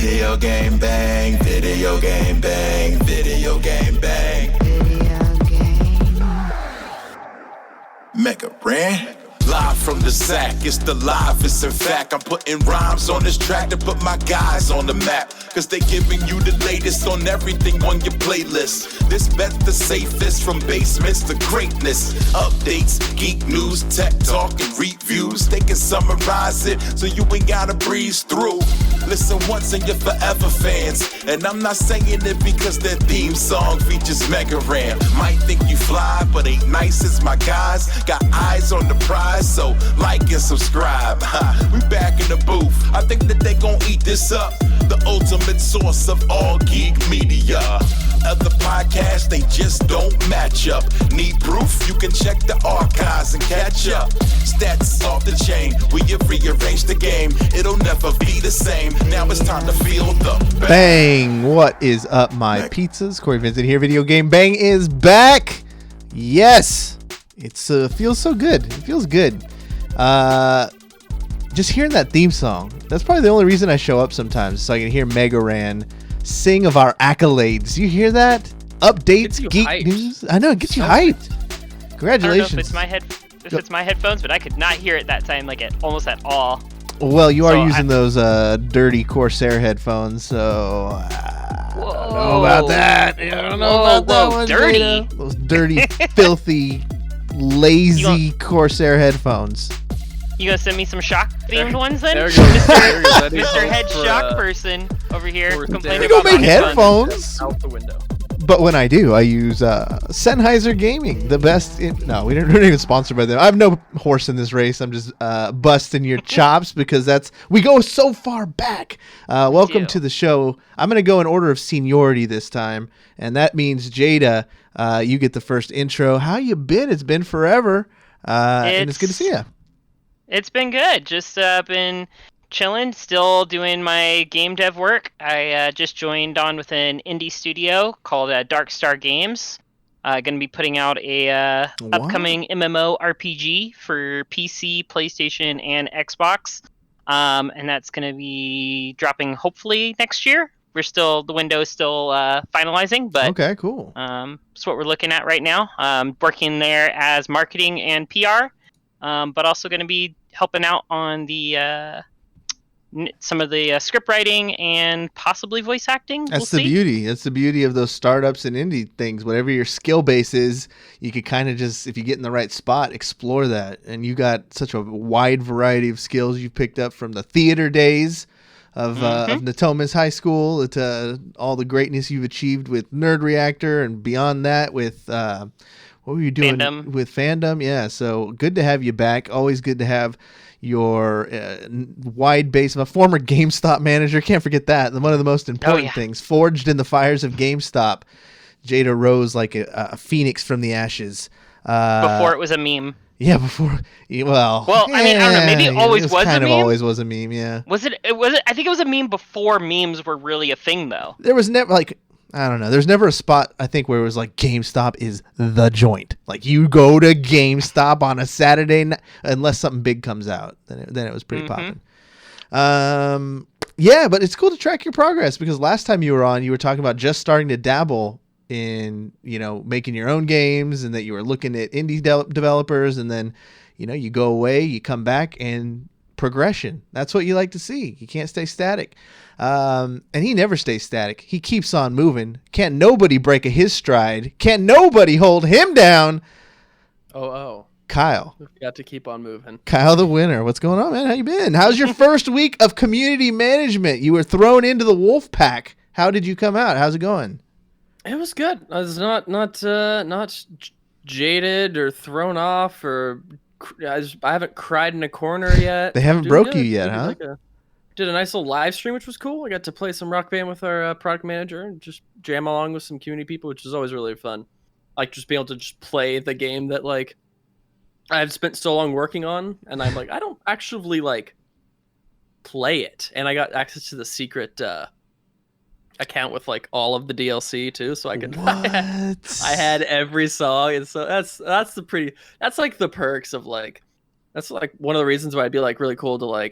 Video game bang, video game bang, video game bang. Video game. Mega brand. Live from the sack, it's the livest. In fact, I'm putting rhymes on this track to put my guys on the map. Cause they giving you the latest on everything on your playlist. This bet the safest, from basements to greatness. Updates, geek news, tech talk, and reviews. They can summarize it so you ain't gotta breeze through. Listen once and you're forever fans. And I'm not saying it because their theme song features Mega Ram. Might think you fly, but ain't nice as my guys. Got eyes on the prize, so like and subscribe. We back in the booth. I think that they gon' eat this up. The ultimate source of all geek media. Other podcasts, they just don't match up. Need proof? You can check the archives and catch up. Stats off the chain, we have rearranged the game. It'll never be the same. Now it's time to feel the bang. What is up, my pizzas? Cory, Vincent here. Video Game Bang is back. Yes, it's feels so good. It feels good. Just hearing that theme song. That's probably the only reason I show up sometimes, so I can hear Mega Ran sing of our accolades. You hear that? Updates, geek hyped. news. I know, it gets you hyped. Congratulations. I don't know if it's my headphones, but I could not hear it that time, like almost at all. Well, you are using those dirty Corsair headphones, so I don't know about that. I don't know about that one, dirty. Jada. Those dirty, filthy, lazy Corsair headphones. You gonna send me some shock themed ones then? There we go. Mr. Head Shock person over here complaining You go about make my headphones. Out the window. But when I do, I use Sennheiser Gaming, the best. No, we're not even sponsored by them. I have no horse in this race. I'm just busting your chops because we go so far back. Welcome to the show. I'm going to go in order of seniority this time, and that means Jada, you get the first intro. How you been? It's been forever, and it's good to see you. It's been good. Just been chilling, still doing my game dev work. I just joined on with an indie studio called Dark Star Games. Going to be putting out a upcoming MMO RPG for PC, PlayStation, and Xbox. And that's going to be dropping hopefully next year. The window is still finalizing, but okay, cool. That's what we're looking at right now. Working there as marketing and PR. But also going to be helping out on the some of the script writing and possibly voice acting. That's the beauty. That's the beauty of those startups and indie things. Whatever your skill base is, you could kind of just, if you get in the right spot, explore that. And you got such a wide variety of skills you've picked up from the theater days of Natomas High School to all the greatness you've achieved with Nerd Reactor and beyond that with what were you doing with Fandom? Yeah, so good to have you back. Always good to have your wide base of a former GameStop manager. Can't forget that. One of the most important things. Forged in the fires of GameStop. Jada rose like a phoenix from the ashes. Before it was a meme. Yeah, before. Well, I mean, I don't know. Maybe it always was a meme. Kind of always was a meme, yeah. Was it? I think it was a meme before memes were really a thing, though. There was never, I don't know. There's never a spot, I think, where it was like GameStop is the joint. Like you go to GameStop on a Saturday night, unless something big comes out, then it was pretty popping. Yeah, but it's cool to track your progress because last time you were on, you were talking about just starting to dabble in, making your own games and that you were looking at indie developers and then, you go away, you come back and progression. That's what you like to see. You can't stay static. And he never stays static. He keeps on moving. Can't nobody break his stride. Can't nobody hold him down. Oh. Kyle. We've got to keep on moving. Kyle the winner. What's going on, man? How you been? How's your first week of community management? You were thrown into the wolf pack. How did you come out? How's it going? It was good. I was not jaded or thrown off or I haven't cried in a corner yet. They haven't broke you yet, huh? Did a nice little live stream, which was cool. I got to play some Rock Band with our product manager and just jam along with some community people, which is always really fun. Like just being able to just play the game that I've spent so long working on, and I'm I don't actually play it. And I got access to the secret account with all of the DLC too, so I could. I had every song, and so that's the perks of that's one of the reasons why it'd be really cool to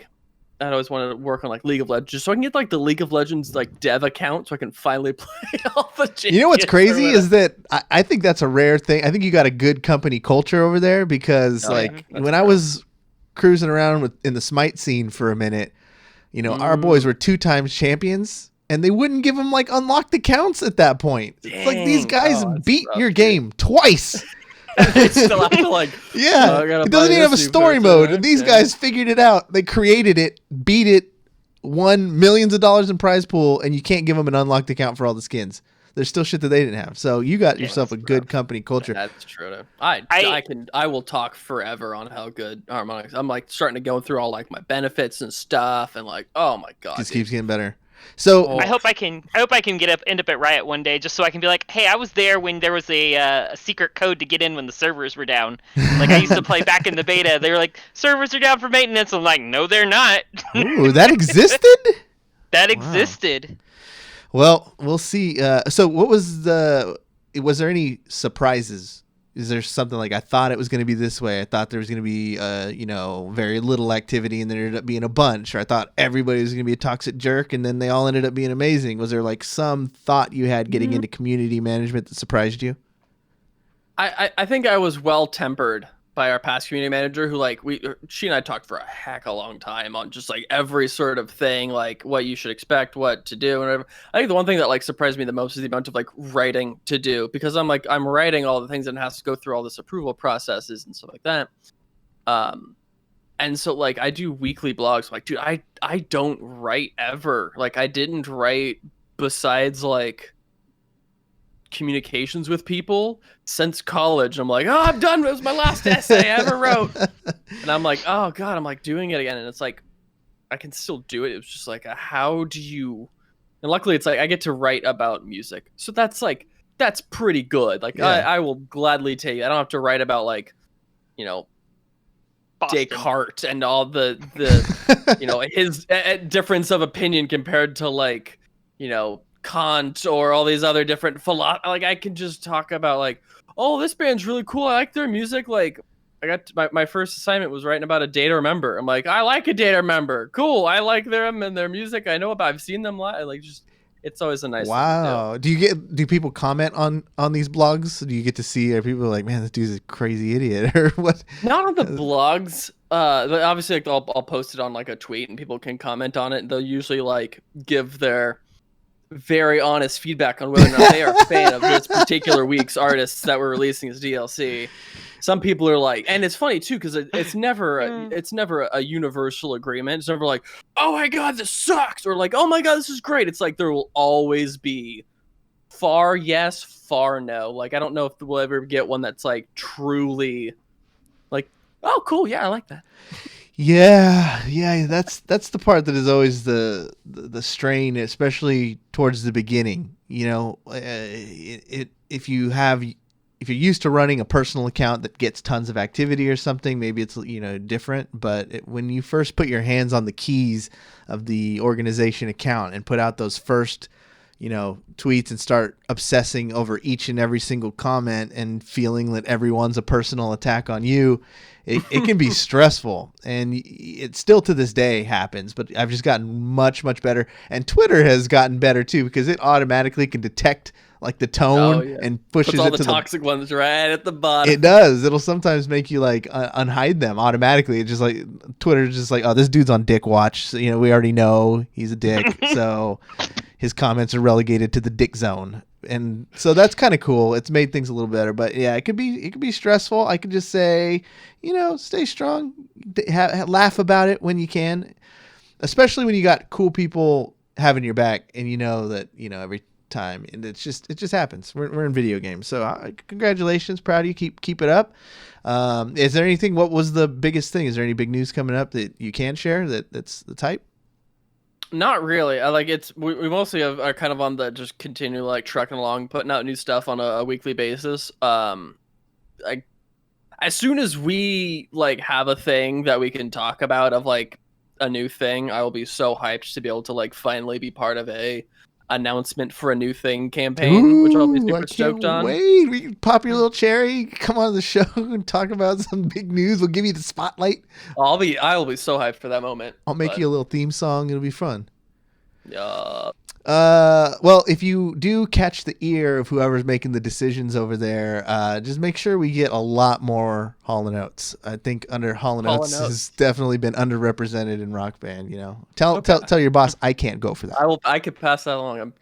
I'd always wanted to work on like League of Legends, just so I can get like the League of Legends like dev account, so I can finally play all the. You know what's crazy is that I think that's a rare thing. I think you got a good company culture over there because when I was cruising around in the Smite scene for a minute, our boys were 2 times champions. And they wouldn't give them like unlocked accounts at that point. It's like these guys beat your game twice. They still have to like. Yeah, it doesn't even have a story mode, and these guys figured it out. They created it, beat it, won millions of dollars in prize pool, and you can't give them an unlocked account for all the skins. There's still shit that they didn't have. So you got yourself a good company culture. That's true. I will talk forever on how good Harmonix. I'm like starting to go through all like my benefits and stuff, and like, oh my god, just keeps getting better. So I hope I can end up at Riot one day, just so I can be like, hey, I was there when there was a secret code to get in when the servers were down. Like I used to play back in the beta. They were like, servers are down for maintenance. I'm like, no, they're not. Ooh, that existed? That existed. Well, we'll see. So what was there any surprises? Is there something like, I thought it was going to be this way? I thought there was going to be, very little activity and there ended up being a bunch. Or I thought everybody was going to be a toxic jerk and then they all ended up being amazing. Was there like some thought you had getting into community management that surprised you? I think I was well tempered by our past community manager, who like she and I talked for a heck of a long time on just like every sort of thing, like what you should expect, what to do, and whatever. I think the one thing that like surprised me the most is the amount of like writing to do, because I'm writing all the things and it has to go through all this approval processes and stuff like that. And so like I do weekly blogs. Like, dude, I don't write ever. Like I didn't write besides like communications with people since college. I'm like, oh, I'm done. It was my last essay I ever wrote. And I'm like, oh god, I'm like doing it again. And it's like, I can still do it. It was just like, how do you? And luckily it's like I get to write about music. So that's pretty good. Like I will gladly take it. I don't have to write about like, Boston. Descartes and all the his difference of opinion compared to like, Kant or all these other different like I can just talk about like, oh, this band's really cool, I like their music. Like I got my first assignment was writing about a Day to Remember. I'm like, I like a Day to Remember, cool, I like them and their music, I know about, I've seen them live. Like just it's always a nice wow thing to do. Do people comment on these blogs? Do you get to see, are people like, man, this dude's a crazy idiot or what? Not on the blogs. But obviously like I'll post it on like a tweet and people can comment on it, and they'll usually like give their very honest feedback on whether or not they are a fan of this particular week's artists that we're releasing as DLC. Some people are like, and it's funny too, because it's never a universal agreement. It's never like, oh my god, this sucks, or like, oh my god, this is great. It's like there will always be far yes, far no. Like I don't know if we'll ever get one that's like truly like, oh cool, yeah, I like that. Yeah, that's the part that is always the strain, especially towards the beginning. If you're used to running a personal account that gets tons of activity or something, maybe it's different. But when you first put your hands on the keys of the organization account and put out those first tweets and start obsessing over each and every single comment and feeling that everyone's a personal attack on you, it can be stressful. And it still to this day happens, but I've just gotten much, much better. And Twitter has gotten better too, because it automatically can detect like the tone and pushes all it the to toxic ones right at the bottom. It does. It'll sometimes make you like unhide them automatically. It's just like Twitter's just like, oh, this dude's on dick watch. So, we already know he's a dick. So his comments are relegated to the dick zone. And so that's kind of cool. It's made things a little better, but yeah, it could be stressful. I could just say, stay strong, laugh about it when you can, especially when you got cool people having your back and that, every time, and it just happens. We're in video games. So congratulations, proud of you. Keep it up. Is there anything, what was the biggest thing? Is there any big news coming up that you can share that's the type? Not really. We mostly are kind of on the just continue like trucking along, putting out new stuff on a weekly basis. As soon as we like have a thing that we can talk about of like a new thing, I will be so hyped to be able to like finally be part of a announcement for a new thing campaign, which I'll be super stoked on. Wait, we can pop your little cherry, come on the show and talk about some big news. We'll give you the spotlight. I'll be so hyped for that moment. I'll make you a little theme song. It'll be fun. Yeah. Well, if you do catch the ear of whoever's making the decisions over there, just make sure we get a lot more Hall & Oates. I think Hall & Oates has definitely been underrepresented in Rock Band. You know, tell your boss I can't go for that. I could pass that along.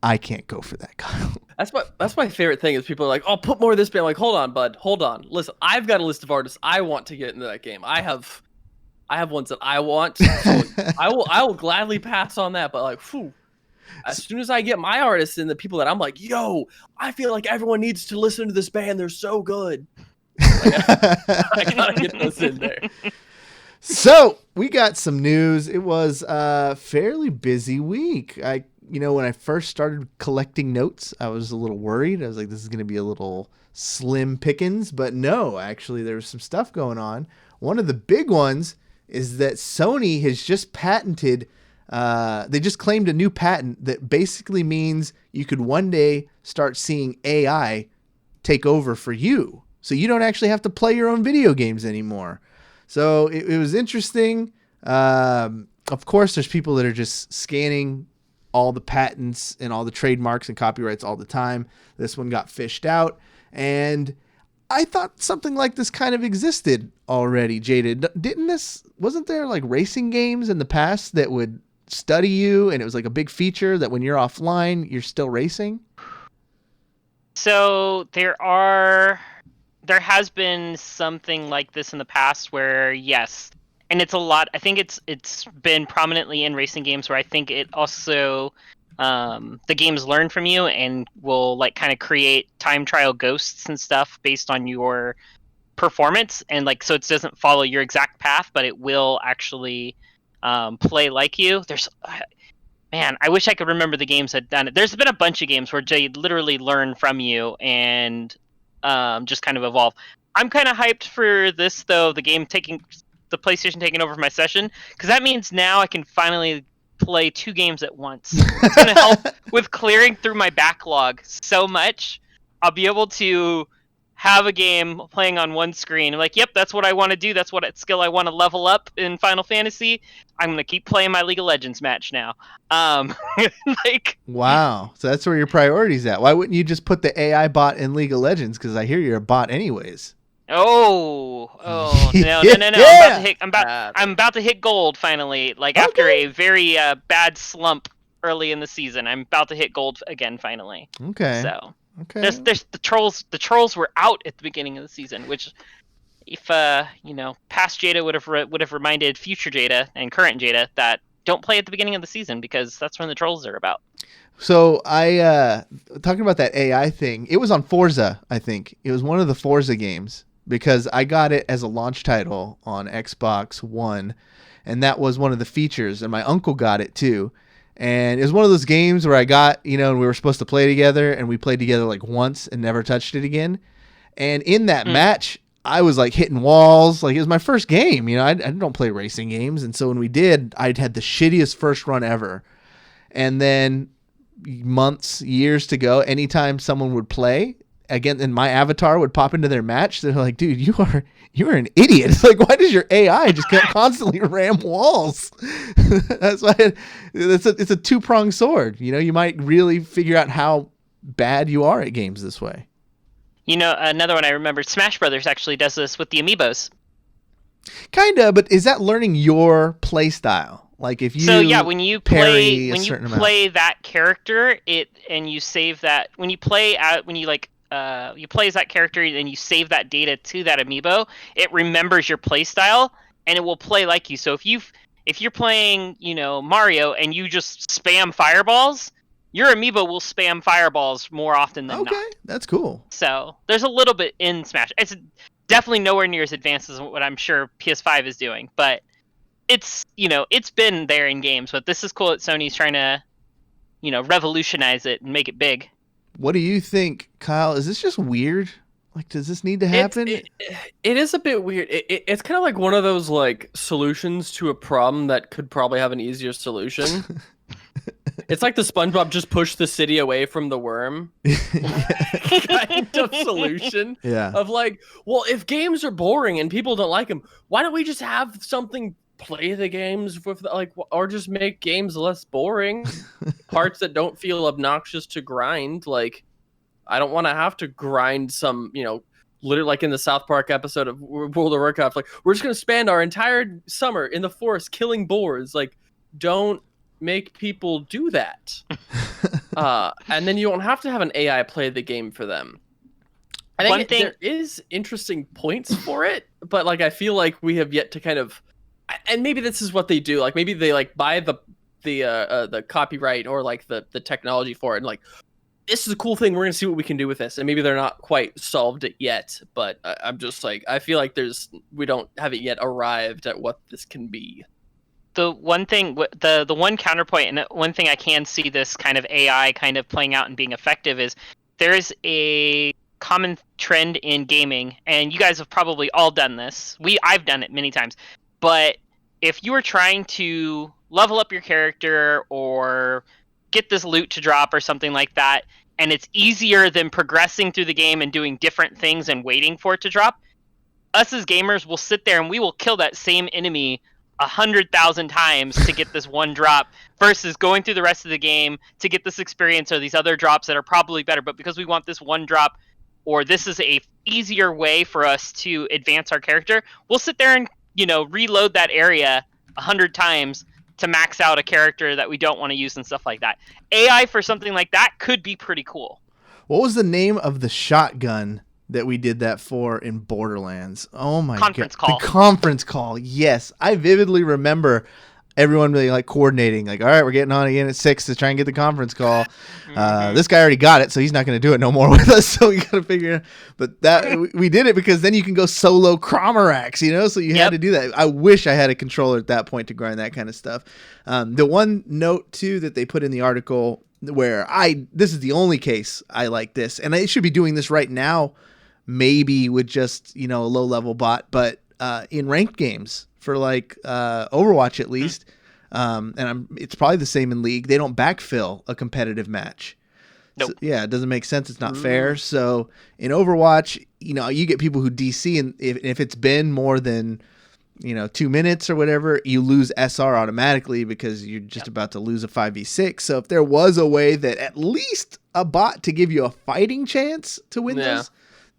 I can't go for that, Kyle. That's my favorite thing is people are like, "Oh, put more of this band." I'm like, hold on, bud, hold on. Listen, I've got a list of artists I want to get into that game. I have ones that I want. So I will gladly pass on that. But like, whew. As soon as I get my artists and the people that I'm like, yo, I feel like everyone needs to listen to this band. They're so good. I gotta get those in there. So we got some news. It was a fairly busy week. When I first started collecting notes, I was a little worried. I was like, this is going to be a little slim pickings. But no, actually, there was some stuff going on. One of the big ones is that Sony has just patented they just claimed a new patent that basically means you could one day start seeing AI take over for you. So you don't actually have to play your own video games anymore. So it was interesting. Of course, there's people that are just scanning all the patents and all the trademarks and copyrights all the time. This one got fished out. And I thought something like this kind of existed already, Jada. Wasn't there like racing games in the past that would study you, and it was like a big feature that when you're offline you're still racing? So there has been something like this in the past where, yes, and it's a lot. I think it's been prominently in racing games where I think it also the games learn from you and will like kind of create time trial ghosts and stuff based on your performance, and like so it doesn't follow your exact path, but it will actually play like you. I wish I could remember the games that done it. There's been a bunch of games where they literally learn from you and just kind of evolve. I'm kind of hyped for this though, the PlayStation taking over my session, because that means now I can finally play 2 games at once. It's going to help with clearing through my backlog so much. I'll be able to have a game playing on one screen. I'm like, yep, that's what I want to do. That's what skill I want to level up in Final Fantasy. I'm going to keep playing my League of Legends match now. Wow. So that's where your priority's at. Why wouldn't you just put the AI bot in League of Legends? Because I hear you're a bot anyways. No. Yeah. I'm about to hit gold finally. After a very bad slump early in the season, I'm about to hit gold again finally. Okay. So okay. There's the trolls. The trolls were out at the beginning of the season, which, if past Jada would have reminded future Jada and current Jada that don't play at the beginning of the season, because that's when the trolls are about. So I talking about that AI thing. It was on Forza, I think. It was one of the Forza games, because I got it as a launch title on Xbox One, and that was one of the features. And my uncle got it too. And it was one of those games where I got, and we were supposed to play together, and we played together like once and never touched it again. And in that match, I was like hitting walls. Like, it was my first game. I don't play racing games. And so when we did, I'd had the shittiest first run ever. And then years to go, anytime someone would play again and my avatar would pop into their match, they're like, dude, you are an idiot. It's like, why does your AI just constantly ram walls? That's why it's a two-pronged sword. You might really figure out how bad you are at games this way. Another one I remember, Smash Brothers actually does this with the amiibos. Kinda, but is that learning your play style? Like if you when you play that character, and you save that when you play you play as that character and you save that data to that amiibo, it remembers your play style and it will play like you. So if you're playing, Mario and you just spam fireballs, your amiibo will spam fireballs more often than not. Okay, that's cool. So there's a little bit in Smash. It's definitely nowhere near as advanced as what I'm sure PS5 is doing, but it's been there in games. But this is cool that Sony's trying to revolutionize it and make it big. What do you think, Kyle? Is this just weird? Like, does this need to happen? It is a bit weird. It's kind of like one of those like solutions to a problem that could probably have an easier solution. It's like the SpongeBob just pushed the city away from the worm kind of solution. Yeah. Of like, well, if games are boring and people don't like them, why don't we just have something play the games with, like, or just make games less boring? Parts that don't feel obnoxious to grind. Like, I don't want to have to grind some, literally like in the South Park episode of World of Warcraft, like, we're just going to spend our entire summer in the forest killing boars. Like, don't make people do that. And then you don't have to have an AI play the game for them. I think there is interesting points for it, but like, I feel like we have yet to kind of, and maybe this is what they do. Like, maybe they like buy the copyright or like the technology for it, and like, this is a cool thing. We're going to see what we can do with this. And maybe they're not quite solved it yet, but I'm just like, I feel like we don't have it yet arrived at what this can be. The one thing, the one counterpoint, and one thing I can see this kind of AI kind of playing out and being effective is there's a common trend in gaming, and you guys have probably all done this. I've done it many times, but if you are trying to level up your character or get this loot to drop or something like that, and it's easier than progressing through the game and doing different things and waiting for it to drop, us as gamers will sit there and we will kill that same enemy 100,000 times to get this one drop versus going through the rest of the game to get this experience or these other drops that are probably better. But because we want this one drop, or this is a easier way for us to advance our character, we'll sit there and, reload that area 100 times to max out a character that we don't want to use and stuff like that. AI for something like that could be pretty cool. What was the name of the shotgun that we did that for in Borderlands? Oh my Conference God. call. The conference call. Yes. I vividly remember everyone really like coordinating, like, all right, we're getting on again at 6 to try and get the conference call. This guy already got it, so he's not going to do it no more with us. So we got to figure it out. But that we did it because then you can go solo Cromarax, so you had to do that. I wish I had a controller at that point to grind that kind of stuff. The one note too that they put in the article where this is the only case I like this, and I should be doing this right now, maybe with just, a low level bot, but in ranked games for like Overwatch at least, and it's probably the same in League. They don't backfill a competitive match. Nope. So, yeah, it doesn't make sense. It's not fair. So in Overwatch, you get people who DC, and if it's been more than 2 minutes or whatever, you lose SR automatically because you're just about to lose a 5v6. So if there was a way that at least a bot to give you a fighting chance to win this,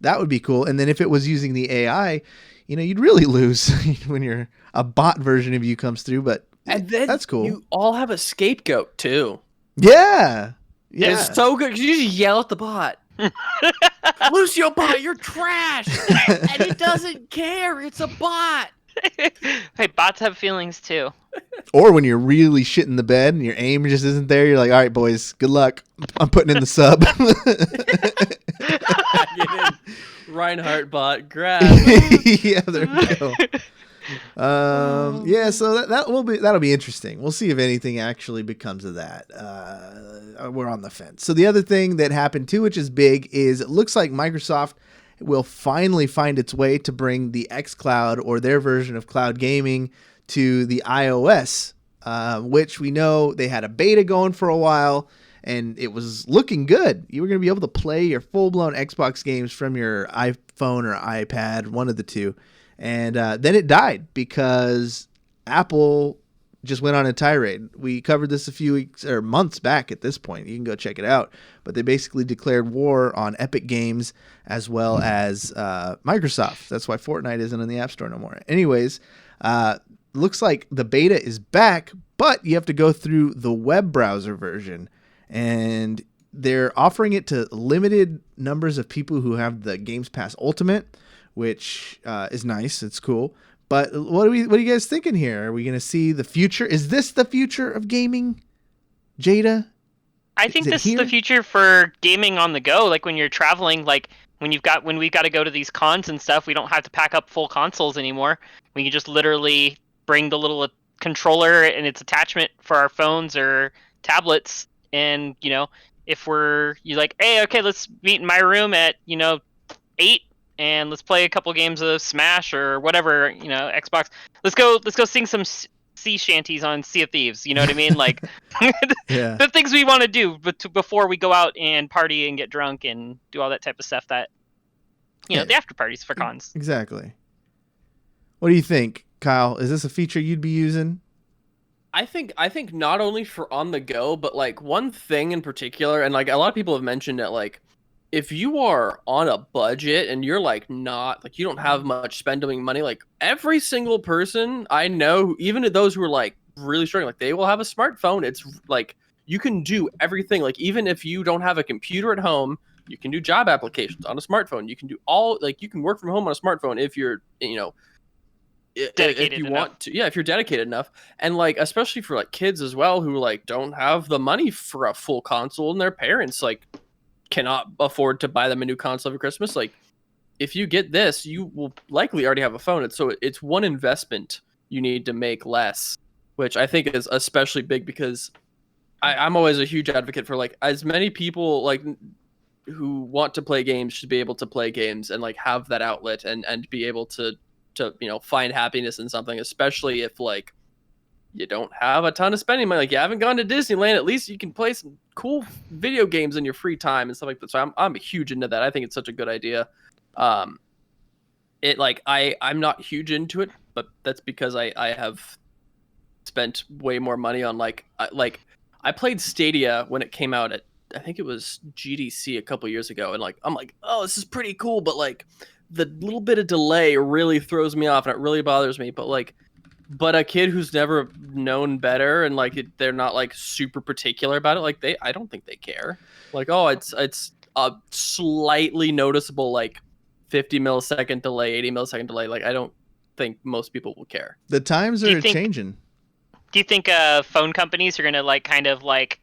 that would be cool. And then if it was using the AI, you'd really lose when a bot version of you comes through. But and then that's cool. You all have a scapegoat too. Yeah. It's so good because you just yell at the bot. Lucio bot, you're trash, and it doesn't care. It's a bot. Hey, bots have feelings too. Or when you're really shitting the bed and your aim just isn't there, you're like, all right, boys, good luck. I'm putting in the sub. Get in. Reinhardt bot, grab. Yeah, there we go. So that'll be interesting. We'll see if anything actually becomes of that. We're on the fence. So the other thing that happened too, which is big, is it looks like Microsoft will finally find its way to bring the xCloud or their version of cloud gaming to the iOS, which we know they had a beta going for a while, and it was looking good. You were going to be able to play your full-blown Xbox games from your iPhone or iPad, one of the two. And then it died because Apple just went on a tirade. We covered this a few weeks or months back at this point. You can go check it out. But they basically declared war on Epic Games as well as Microsoft. That's why Fortnite isn't in the App Store no more. Anyways, looks like the beta is back, but you have to go through the web browser version. And they're offering it to limited numbers of people who have the Games Pass Ultimate, which is nice. It's cool. But what are you guys thinking here? Are we going to see the future? Is this the future of gaming, Jada? I think this is the future for gaming on the go. Like when you're traveling, like when we've got to go to these cons and stuff, we don't have to pack up full consoles anymore. We can just literally bring the little controller and its attachment for our phones or tablets. And, if you're like, hey, okay, let's meet in my room at, 8. And let's play a couple games of Smash or whatever, Xbox. Let's go sing some sea shanties on Sea of Thieves. You know what I mean? Like Yeah. the things we want to do, before we go out and party and get drunk and do all that type of stuff. That the after parties for cons. Exactly. What do you think, Kyle? Is this a feature you'd be using? I think not only for on the go, but like one thing in particular, and like a lot of people have mentioned it, like if you are on a budget and you're like not like you don't have much spending money, like every single person I know, even those who are like really struggling, like they will have a smartphone. It's like you can do everything. Like even if you don't have a computer at home, you can do job applications on a smartphone. You can do you can work from home on a smartphone if you're Dedicated if you enough. want to, if you're dedicated enough. And like especially for like kids as well who like don't have the money for a full console and their parents like cannot afford to buy them a new console every Christmas, like if you get this, you will likely already have a phone. It's one investment you need to make less, which I think is especially big because I'm always a huge advocate for like as many people like who want to play games should be able to play games and like have that outlet and be able to find happiness in something, especially if like you don't have a ton of spending money. Like you haven't gone to Disneyland, at least you can play some cool video games in your free time and stuff like that. So I'm huge into that. I think it's such a good idea. It like I'm not huge into it, but that's because I have spent way more money on like I played Stadia when it came out at, I think it was GDC a couple years ago, and like I'm like, oh, this is pretty cool, but like the little bit of delay really throws me off and it really bothers me. But a kid who's never known better and like they're not like super particular about it, like I don't think they care. Like, oh, it's a slightly noticeable like 50 millisecond delay, 80 millisecond delay. Like I don't think most people will care. The times are changing. Do you think phone companies are gonna like kind of like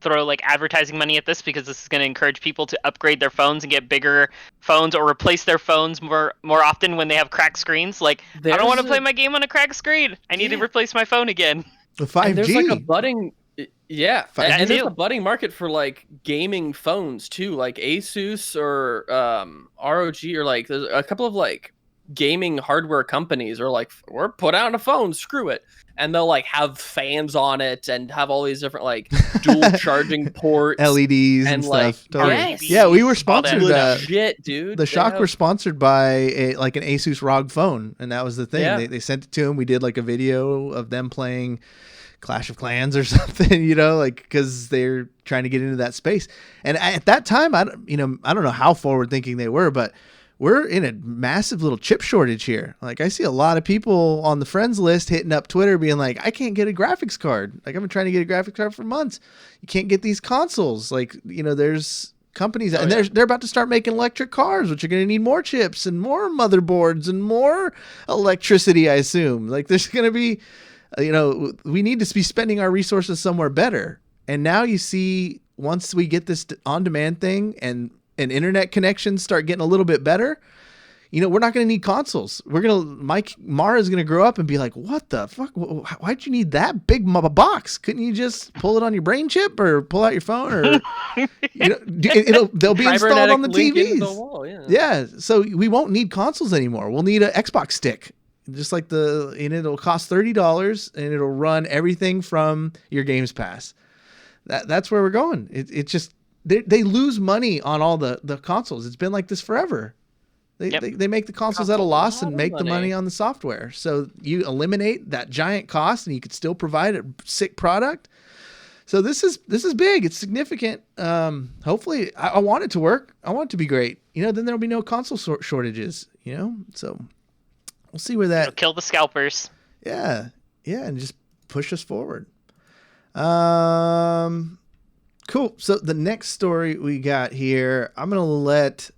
throw like advertising money at this because this is going to encourage people to upgrade their phones and get bigger phones or replace their phones more often when they have cracked screens? Like, I don't want to play my game on a cracked screen. I need to replace my phone again. The 5G. And there's like a budding, and there's too. a budding market for like gaming phones too, like Asus or ROG, or like there's a couple of like gaming hardware companies are like, we're put out a phone, screw it. And they'll like have fans on it and have all these different like dual charging ports, LEDs and like stuff. Totally. yes. Yeah, we were sponsored. Shit, dude. The Shock were sponsored by an Asus ROG phone, and that was the thing. Yeah. They sent it to him. We did like a video of them playing Clash of Clans or something, like because they're trying to get into that space. And at that time, I don't know how forward thinking they were, but we're in a massive little chip shortage here. Like I see a lot of people on the friends list hitting up Twitter being like, I can't get a graphics card. Like I've been trying to get a graphics card for months. You can't get these consoles. Like, there's companies and they're about to start making electric cars, which are going to need more chips and more motherboards and more electricity, I assume. Like there's going to be, we need to be spending our resources somewhere better. And now you see, once we get this on-demand thing and internet connections start getting a little bit better, we're not going to need consoles. Mara's going to grow up and be like, what the fuck? Why'd you need that big box? Couldn't you just pull it on your brain chip or pull out your phone or, they'll be installed on the TVs. The wall, yeah. So we won't need consoles anymore. We'll need an Xbox stick. Just like it'll cost $30 and it'll run everything from your Games Pass. That's where we're going. It's just, they lose money on all the consoles. It's been like this forever. They make the consoles at a loss and make the money on the software. So you eliminate that giant cost and you could still provide a sick product. So this is big. It's significant. Hopefully I want it to work. I want it to be great. Then there'll be no console shortages, so we'll see where that It'll kill the scalpers. Yeah. And just push us forward. Cool. So the next story we got here, I'm going to let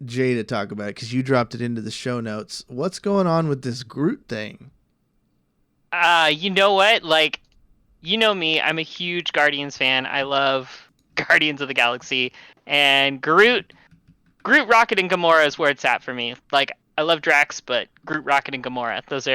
Jada talk about it because you dropped it into the show notes. What's going on with this Groot thing? You know what? Like, you know me, I'm a huge Guardians fan. I love Guardians of the Galaxy, and Groot, Rocket, and Gamora is where it's at for me. Like, I love Drax, but Groot, Rocket, and Gamora, those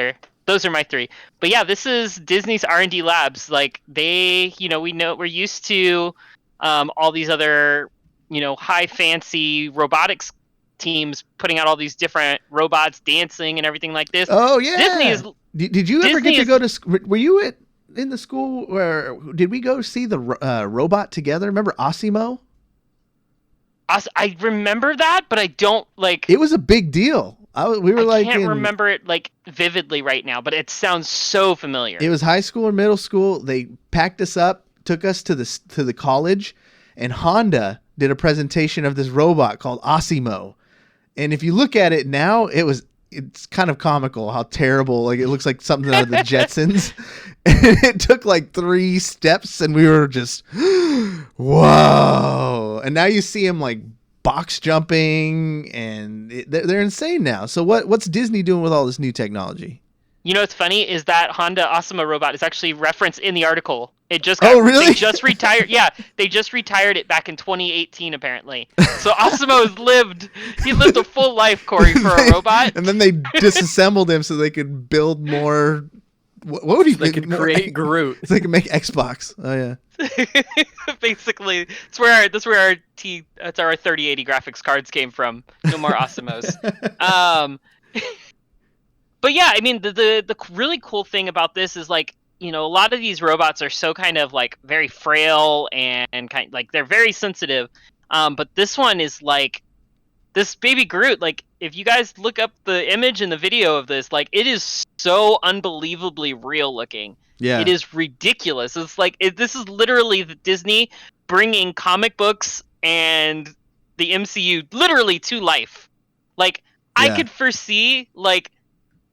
are my three. But yeah, this is Disney's R&D labs. Like they, we're used to all these other, high fancy robotics teams putting out all these different robots dancing and everything like this. Oh yeah. Disney is. Did you ever Disney get to is- go to? Were you in the school where did we go see the robot together? Remember Asimo? I remember that, but I don't like. It was a big deal. We were I can't remember it like vividly right now, but it sounds so familiar. It was high school or middle school. They packed us up, took us to the college, and Honda did a presentation of this robot called Asimo. And if you look at it now, it's kind of comical how terrible. Like, it looks like something out of the Jetsons. And it took like 3 steps, and we were just, whoa. And now you see him like box jumping, and they're insane now. So what's Disney doing with all this new technology? You know what's funny is that Honda Asimo robot is actually referenced in the article. It just Oh, really? They just retired. Yeah, they just retired it back in 2018 apparently. So Asimo's lived a full life, Cory, for a robot. And then they disassembled him so they could build more. What would he? They could create Groot. So they could make Xbox. Oh yeah. Basically, that's where our 3080 graphics cards came from. No more Asimos. But yeah, I mean, the really cool thing about this is, like, you know, a lot of these robots are so kind of like very frail and kind of, like, they're very sensitive. But this one is like this baby Groot. Like, if you guys look up the image and the video of this, like, it is so unbelievably real looking. Yeah. It is ridiculous. It's like this is literally the Disney bringing comic books and the MCU literally to life. Like, I could foresee like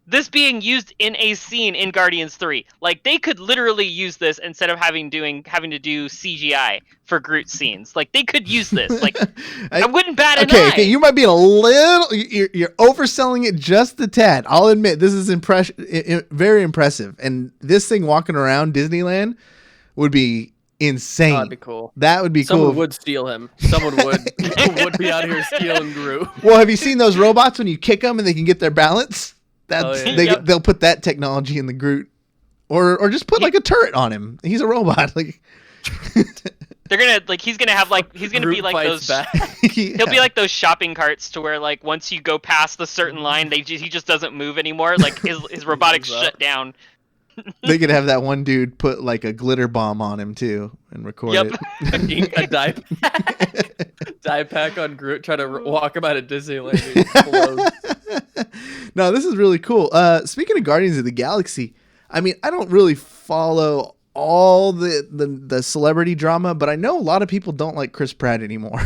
this being used in a scene in Guardians 3. Like, they could literally use this instead of having to do CGI for Groot scenes. Like, they could use this. Like, I wouldn't bat an eye. Okay, you might be a little. You're overselling it just a tad. I'll admit this is very impressive, and this thing walking around Disneyland would be insane. Oh, that'd be cool. That would be Someone cool. would steal him. Someone would be out here stealing Groot. Well, have you seen those robots when you kick them and they can get their balance? Yeah. They'll put that technology in the Groot, or just put like a turret on him. He's a robot. Like, they're gonna he's gonna be like those. He'll be like those shopping carts to where, like, once you go past the certain line, he just doesn't move anymore. Like, his robotics shut down. They could have that one dude put like a glitter bomb on him too and record it. A dye pack on Groot, trying to walk him out of Disneyland. He explodes. No, this is really cool. Speaking of Guardians of the Galaxy, I mean, I don't really follow all the celebrity drama, but I know a lot of people don't like Chris Pratt anymore.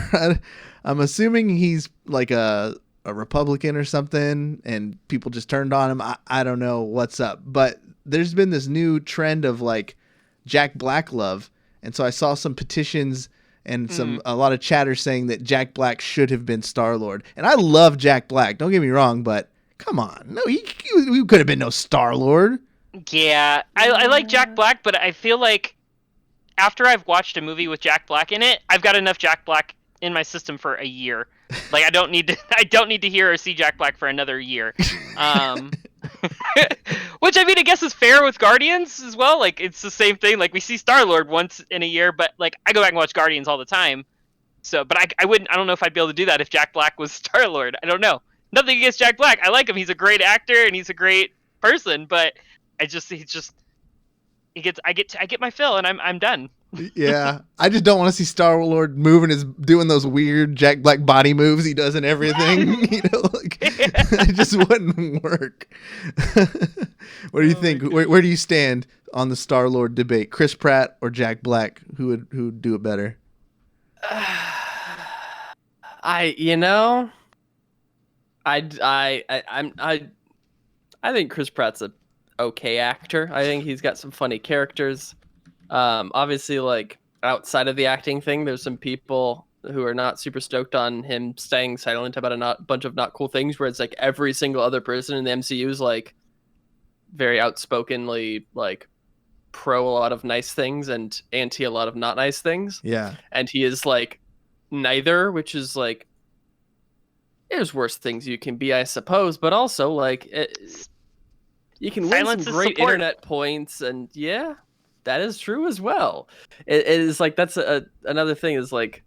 I'm assuming he's like a Republican or something, and people just turned on him. I don't know what's up, but there's been this new trend of like Jack Black love, and so I saw some petitions and a lot of chatter saying that Jack Black should have been Star-Lord. And I love Jack Black, don't get me wrong, but come on, no, he could have been no Star-Lord. Yeah, I like Jack Black, but I feel like after I've watched a movie with Jack Black in it, I've got enough Jack Black in my system for a year. Like, I don't need to hear or see Jack Black for another year. Which, I mean, I guess is fair with Guardians as well. Like, it's the same thing. Like, we see Star-Lord once in a year, but, like, I go back and watch Guardians all the time. So, but I don't know if I'd be able to do that if Jack Black was Star-Lord. I don't know. Nothing against Jack Black. I like him. He's a great actor and he's a great person, but I get my fill and I'm done. Yeah, I just don't want to see Star-Lord doing those weird Jack Black body moves he does in everything. You know, like, it just wouldn't work. What do you think? Where do you stand on the Star-Lord debate? Chris Pratt or Jack Black? Who would do it better? I think Chris Pratt's a okay actor. I think he's got some funny characters. Obviously, like, outside of the acting thing, there's some people who are not super stoked on him staying silent about a bunch of not cool things, where it's like every single other person in the MCU is like very outspokenly like pro a lot of nice things and anti a lot of not nice things. Yeah. And he is like neither, which is like, there's worse things you can be, I suppose, but also like you can win some great internet points, and yeah, that is true as well. It is like, that's another thing is like,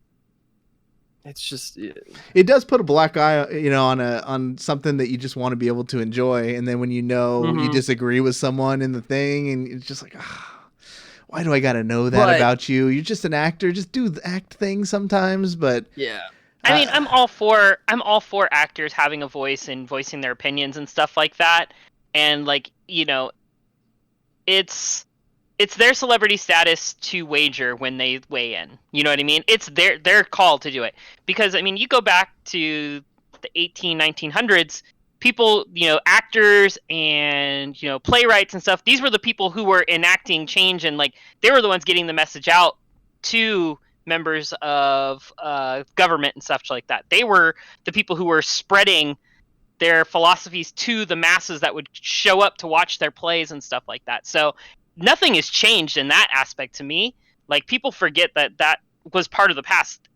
it's just It does put a black eye, on something that you just want to be able to enjoy, and then when you disagree with someone in the thing, and it's just like, why do I got to know that about you? You're just an actor. Just do the act thing sometimes, but yeah. I mean, I'm all for actors having a voice and voicing their opinions and stuff like that, and like it's their celebrity status to wager when they weigh in. You know what I mean? It's their call to do it. Because, I mean, you go back to the 1900s, people, actors and, playwrights and stuff, these were the people who were enacting change, and, like, they were the ones getting the message out to members of government and stuff like that. They were the people who were spreading their philosophies to the masses that would show up to watch their plays and stuff like that. So nothing has changed in that aspect to me. Like, people forget that was part of the past.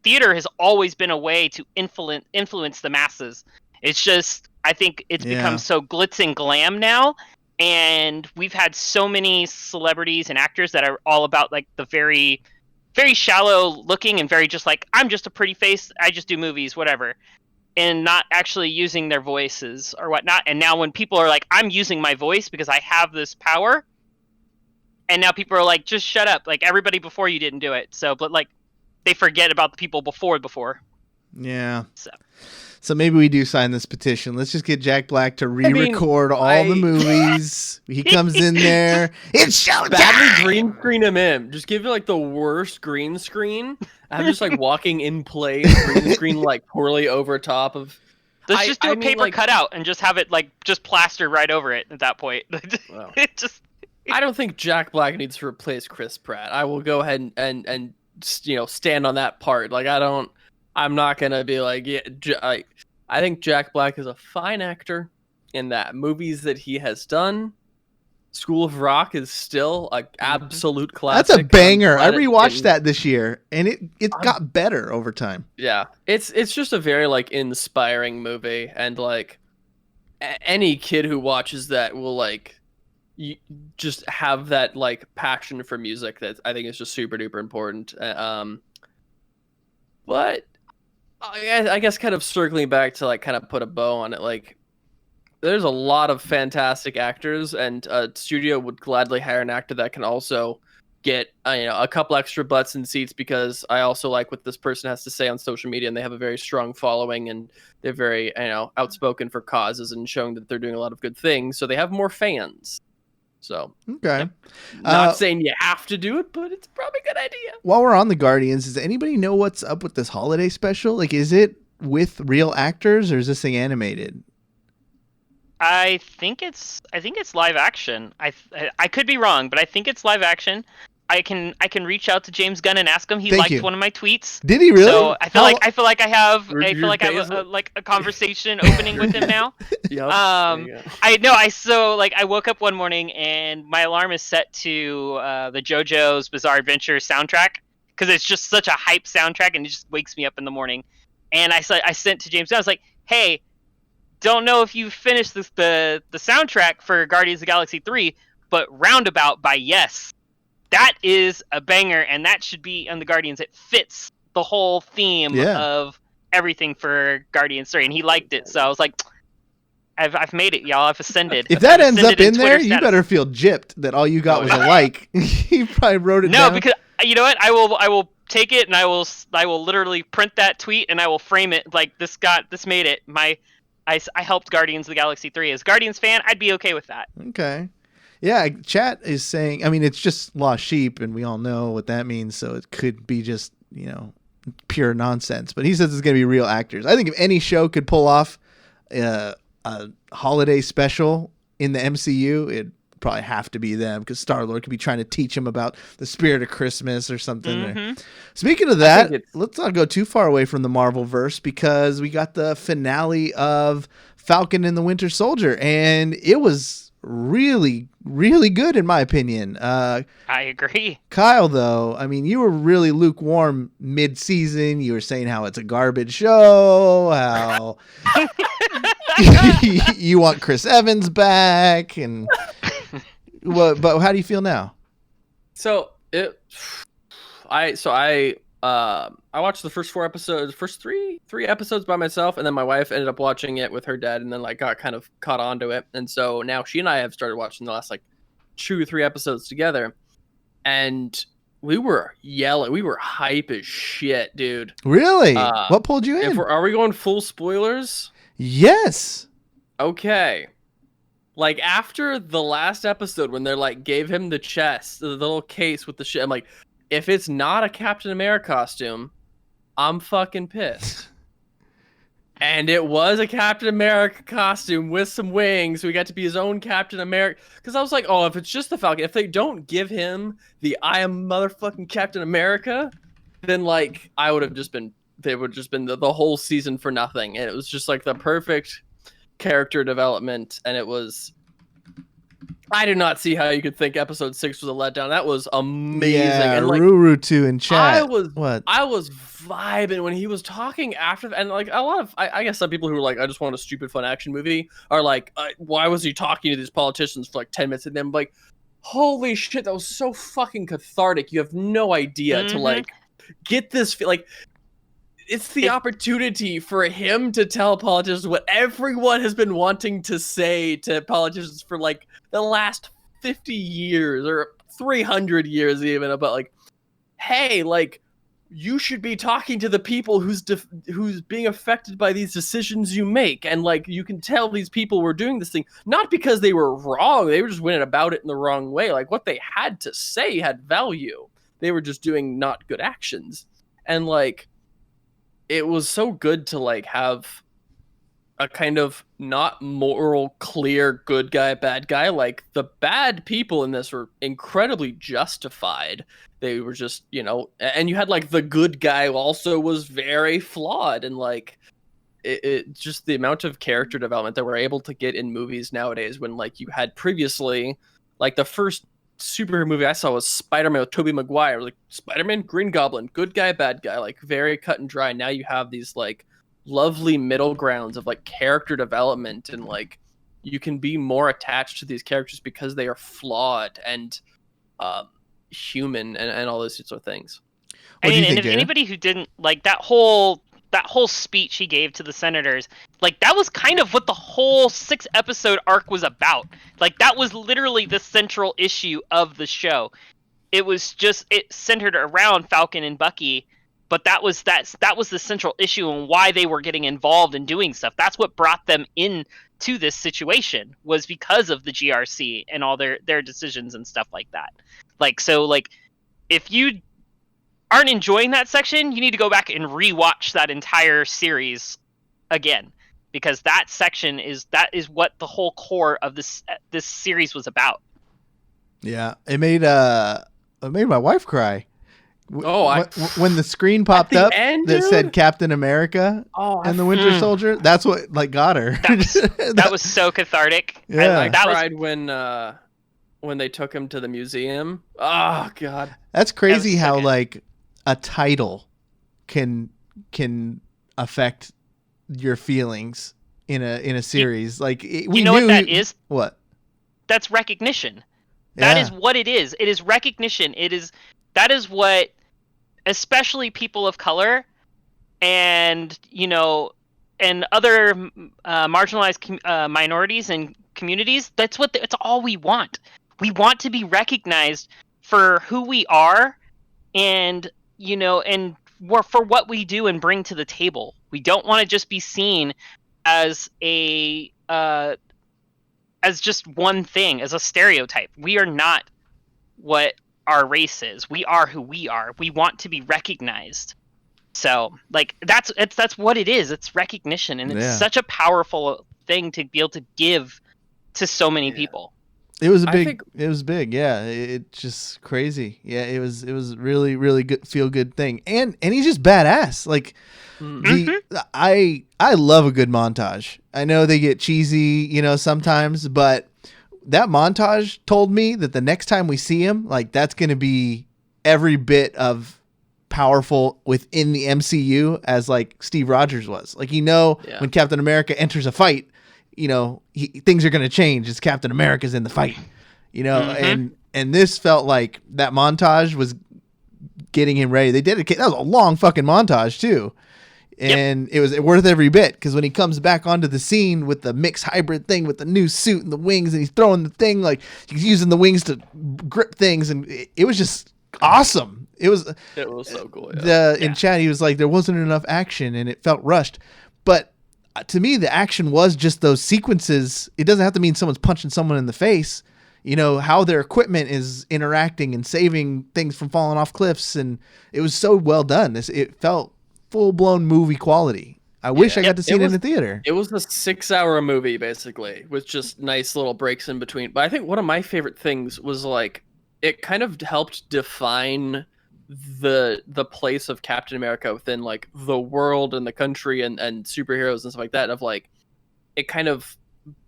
Theater has always been a way to influence the masses. It's just, I think it's become so glitz and glam now, and we've had so many celebrities and actors that are all about like the very, very shallow looking and very just like, I'm just a pretty face, I just do movies, whatever, and not actually using their voices or whatnot. And now when people are like, I'm using my voice because I have this power, and now people are like, just shut up. Like, everybody before you didn't do it. So, but like, they forget about the people before. Yeah. So maybe we do sign this petition. Let's just get Jack Black to re-record all the movies. He comes in there. It's showtime. Badly green screen him in. Just give it like the worst green screen. I'm just like walking in place, green screen like poorly over top of. Let's just do a paper cutout and just have it like just plastered right over it at that point. Wow. I don't think Jack Black needs to replace Chris Pratt. I will go ahead and stand on that part. Like, I'm not gonna be like, I think Jack Black is a fine actor in that movies that he has done. School of Rock is still an absolute classic. That's a banger. I rewatched that this year, and it got better over time. Yeah, it's just a very like inspiring movie, and like any kid who watches that will like just have that like passion for music that I think is just super duper important. But I guess kind of circling back to like kind of put a bow on it, like there's a lot of fantastic actors, and a studio would gladly hire an actor that can also get a couple extra butts in seats, because I also like what this person has to say on social media, and they have a very strong following, and they're very outspoken for causes and showing that they're doing a lot of good things, so they have more fans. So okay, not saying you have to do it, but it's probably a good idea. While we're on the Guardians, does anybody know what's up with this holiday special? Like, is it with real actors or is this thing animated? I think it's live action. I could be wrong, but I think it's live action. I can reach out to James Gunn and ask him. He liked one of my tweets. Did he really? So I feel like I have a conversation opening with him now. Yep. I woke up one morning and my alarm is set to the JoJo's Bizarre Adventure soundtrack, because it's just such a hype soundtrack and it just wakes me up in the morning. And I sent to James Gunn. I was like, hey, don't know if you finished the soundtrack for Guardians of the Galaxy 3, but Roundabout by Yes. That is a banger, and that should be on the Guardians. It fits the whole theme of everything for Guardians 3, and he liked it. So I was like, I've made it, y'all. I've ascended. If that ends up in there, you better feel gypped that all you got was a like. You probably wrote it down. No, because you know what? I will take it, and I will literally print that tweet, and I will frame it like this made it. I helped Guardians of the Galaxy 3. As a Guardians fan, I'd be okay with that. Okay. Yeah, chat is saying, I mean, it's just lost sheep, and we all know what that means, so it could be just, pure nonsense. But he says it's going to be real actors. I think if any show could pull off a holiday special in the MCU, it'd probably have to be them, because Star-Lord could be trying to teach him about the spirit of Christmas or something. Mm-hmm. Speaking of that, let's not go too far away from the Marvel-verse, because we got the finale of Falcon and the Winter Soldier, and it was really, really good in my opinion. I agree. Kyle, though, I mean, you were really lukewarm mid-season. You were saying how it's a garbage show, how you want Chris Evans back, and but how do you feel now? So I I watched the first 4 episodes, first three episodes by myself, and then my wife ended up watching it with her dad, and then like got kind of caught onto it, and so now she and I have started watching the last like 2 or 3 episodes together, and we were yelling, we were hype as shit, dude. Really? What pulled you in? Are we going full spoilers? Yes. Okay. Like after the last episode when they're like gave him the chest, the little case with the shit, I'm like, if it's not a Captain America costume, I'm fucking pissed. And it was a Captain America costume with some wings. We got to be his own Captain America. Because I was like, oh, if it's just the Falcon, if they don't give him the I am motherfucking Captain America, then like I would have just been, they would have just been the whole season for nothing. And it was just like the perfect character development. And it was, I did not see how you could think episode 6 was a letdown. That was amazing. Yeah, and like, Ruru too in chat. I was vibing when he was talking after, and like a lot of, I guess some people who are like, I just want a stupid fun action movie are like, why was he talking to these politicians for like 10 minutes? And then like, holy shit, that was so fucking cathartic. You have no idea to like get this like. It's the opportunity for him to tell politicians what everyone has been wanting to say to politicians for like the last 50 years or 300 years even, about like, hey, like you should be talking to the people who's being affected by these decisions you make, and like you can tell these people were doing this thing not because they were wrong, they were just went about it in the wrong way. Like what they had to say had value, they were just doing not good actions. And like it was so good to like have a kind of not moral, clear, good guy, bad guy. Like the bad people in this were incredibly justified. They were just, you know, and you had like the good guy who also was very flawed, and like it just the amount of character development that we're able to get in movies nowadays, when like you had previously, like the first superhero movie I saw was Spider-Man with Tobey Maguire. Like Spider-Man, Green Goblin, good guy, bad guy, like very cut and dry. Now you have these like lovely middle grounds of like character development, and like you can be more attached to these characters because they are flawed and human and all those sorts of things. I mean, and if anybody who didn't like that whole speech he gave to the senators, like that was kind of what the whole 6-episode arc was about. Like that was literally the central issue of the show. It was just, it centered around Falcon and Bucky, but that was the central issue and why they were getting involved in doing stuff. That's what brought them into this situation, was because of the GRC and all their decisions and stuff like that. Like, so like if you aren't enjoying that section, you need to go back and rewatch that entire series again, because that section is what the whole core of this series was about. Yeah, it made my wife cry. When the screen popped up that said Captain America and the Winter Soldier, that's what like got her. That was so cathartic. Yeah. I cried when they took him to the museum. Oh god, that's crazy how good. Like a title can affect your feelings in a series. Like we know knew what that is? What? That's recognition. That is what it is. It is recognition. That is what, especially people of color and, you know, and other marginalized minorities and communities, that's all we want. We want to be recognized for who we are, and, you know, and for what we do and bring to the table. We don't want to just be seen as as just one thing, as a stereotype. We are not what our race is. We are who we are. We want to be recognized. So, like, that's what it is. It's recognition, and it's such a powerful thing to be able to give to so many people. It was it was big. Yeah. It's just crazy. Yeah. It was really, really good, feel good thing. And he's just badass. Like I love a good montage. I know they get cheesy, you know, sometimes, but that montage told me that the next time we see him, like that's going to be every bit of powerful within the MCU as like Steve Rogers was. Like, you know, when Captain America enters a fight, you know, things are going to change as Captain America's in the fight, you know, and this felt like that montage was getting him ready. They dedicated, that was a long fucking montage too. And it was worth every bit, because when he comes back onto the scene with the mixed hybrid thing with the new suit and the wings, and he's throwing the thing, like he's using the wings to grip things, and it was just awesome. It was so cool. Yeah. In chat, he was like, there wasn't enough action and it felt rushed. But to me, the action was just those sequences. It doesn't have to mean someone's punching someone in the face. You know, how their equipment is interacting and saving things from falling off cliffs. And it was so well done. It felt full-blown movie quality. I wish I got to see it in the theater. It was a 6-hour movie, basically, with just nice little breaks in between. But I think one of my favorite things was, like, it kind of helped define the place of Captain America within, like, the world and the country and superheroes and stuff like that. Of, like, it kind of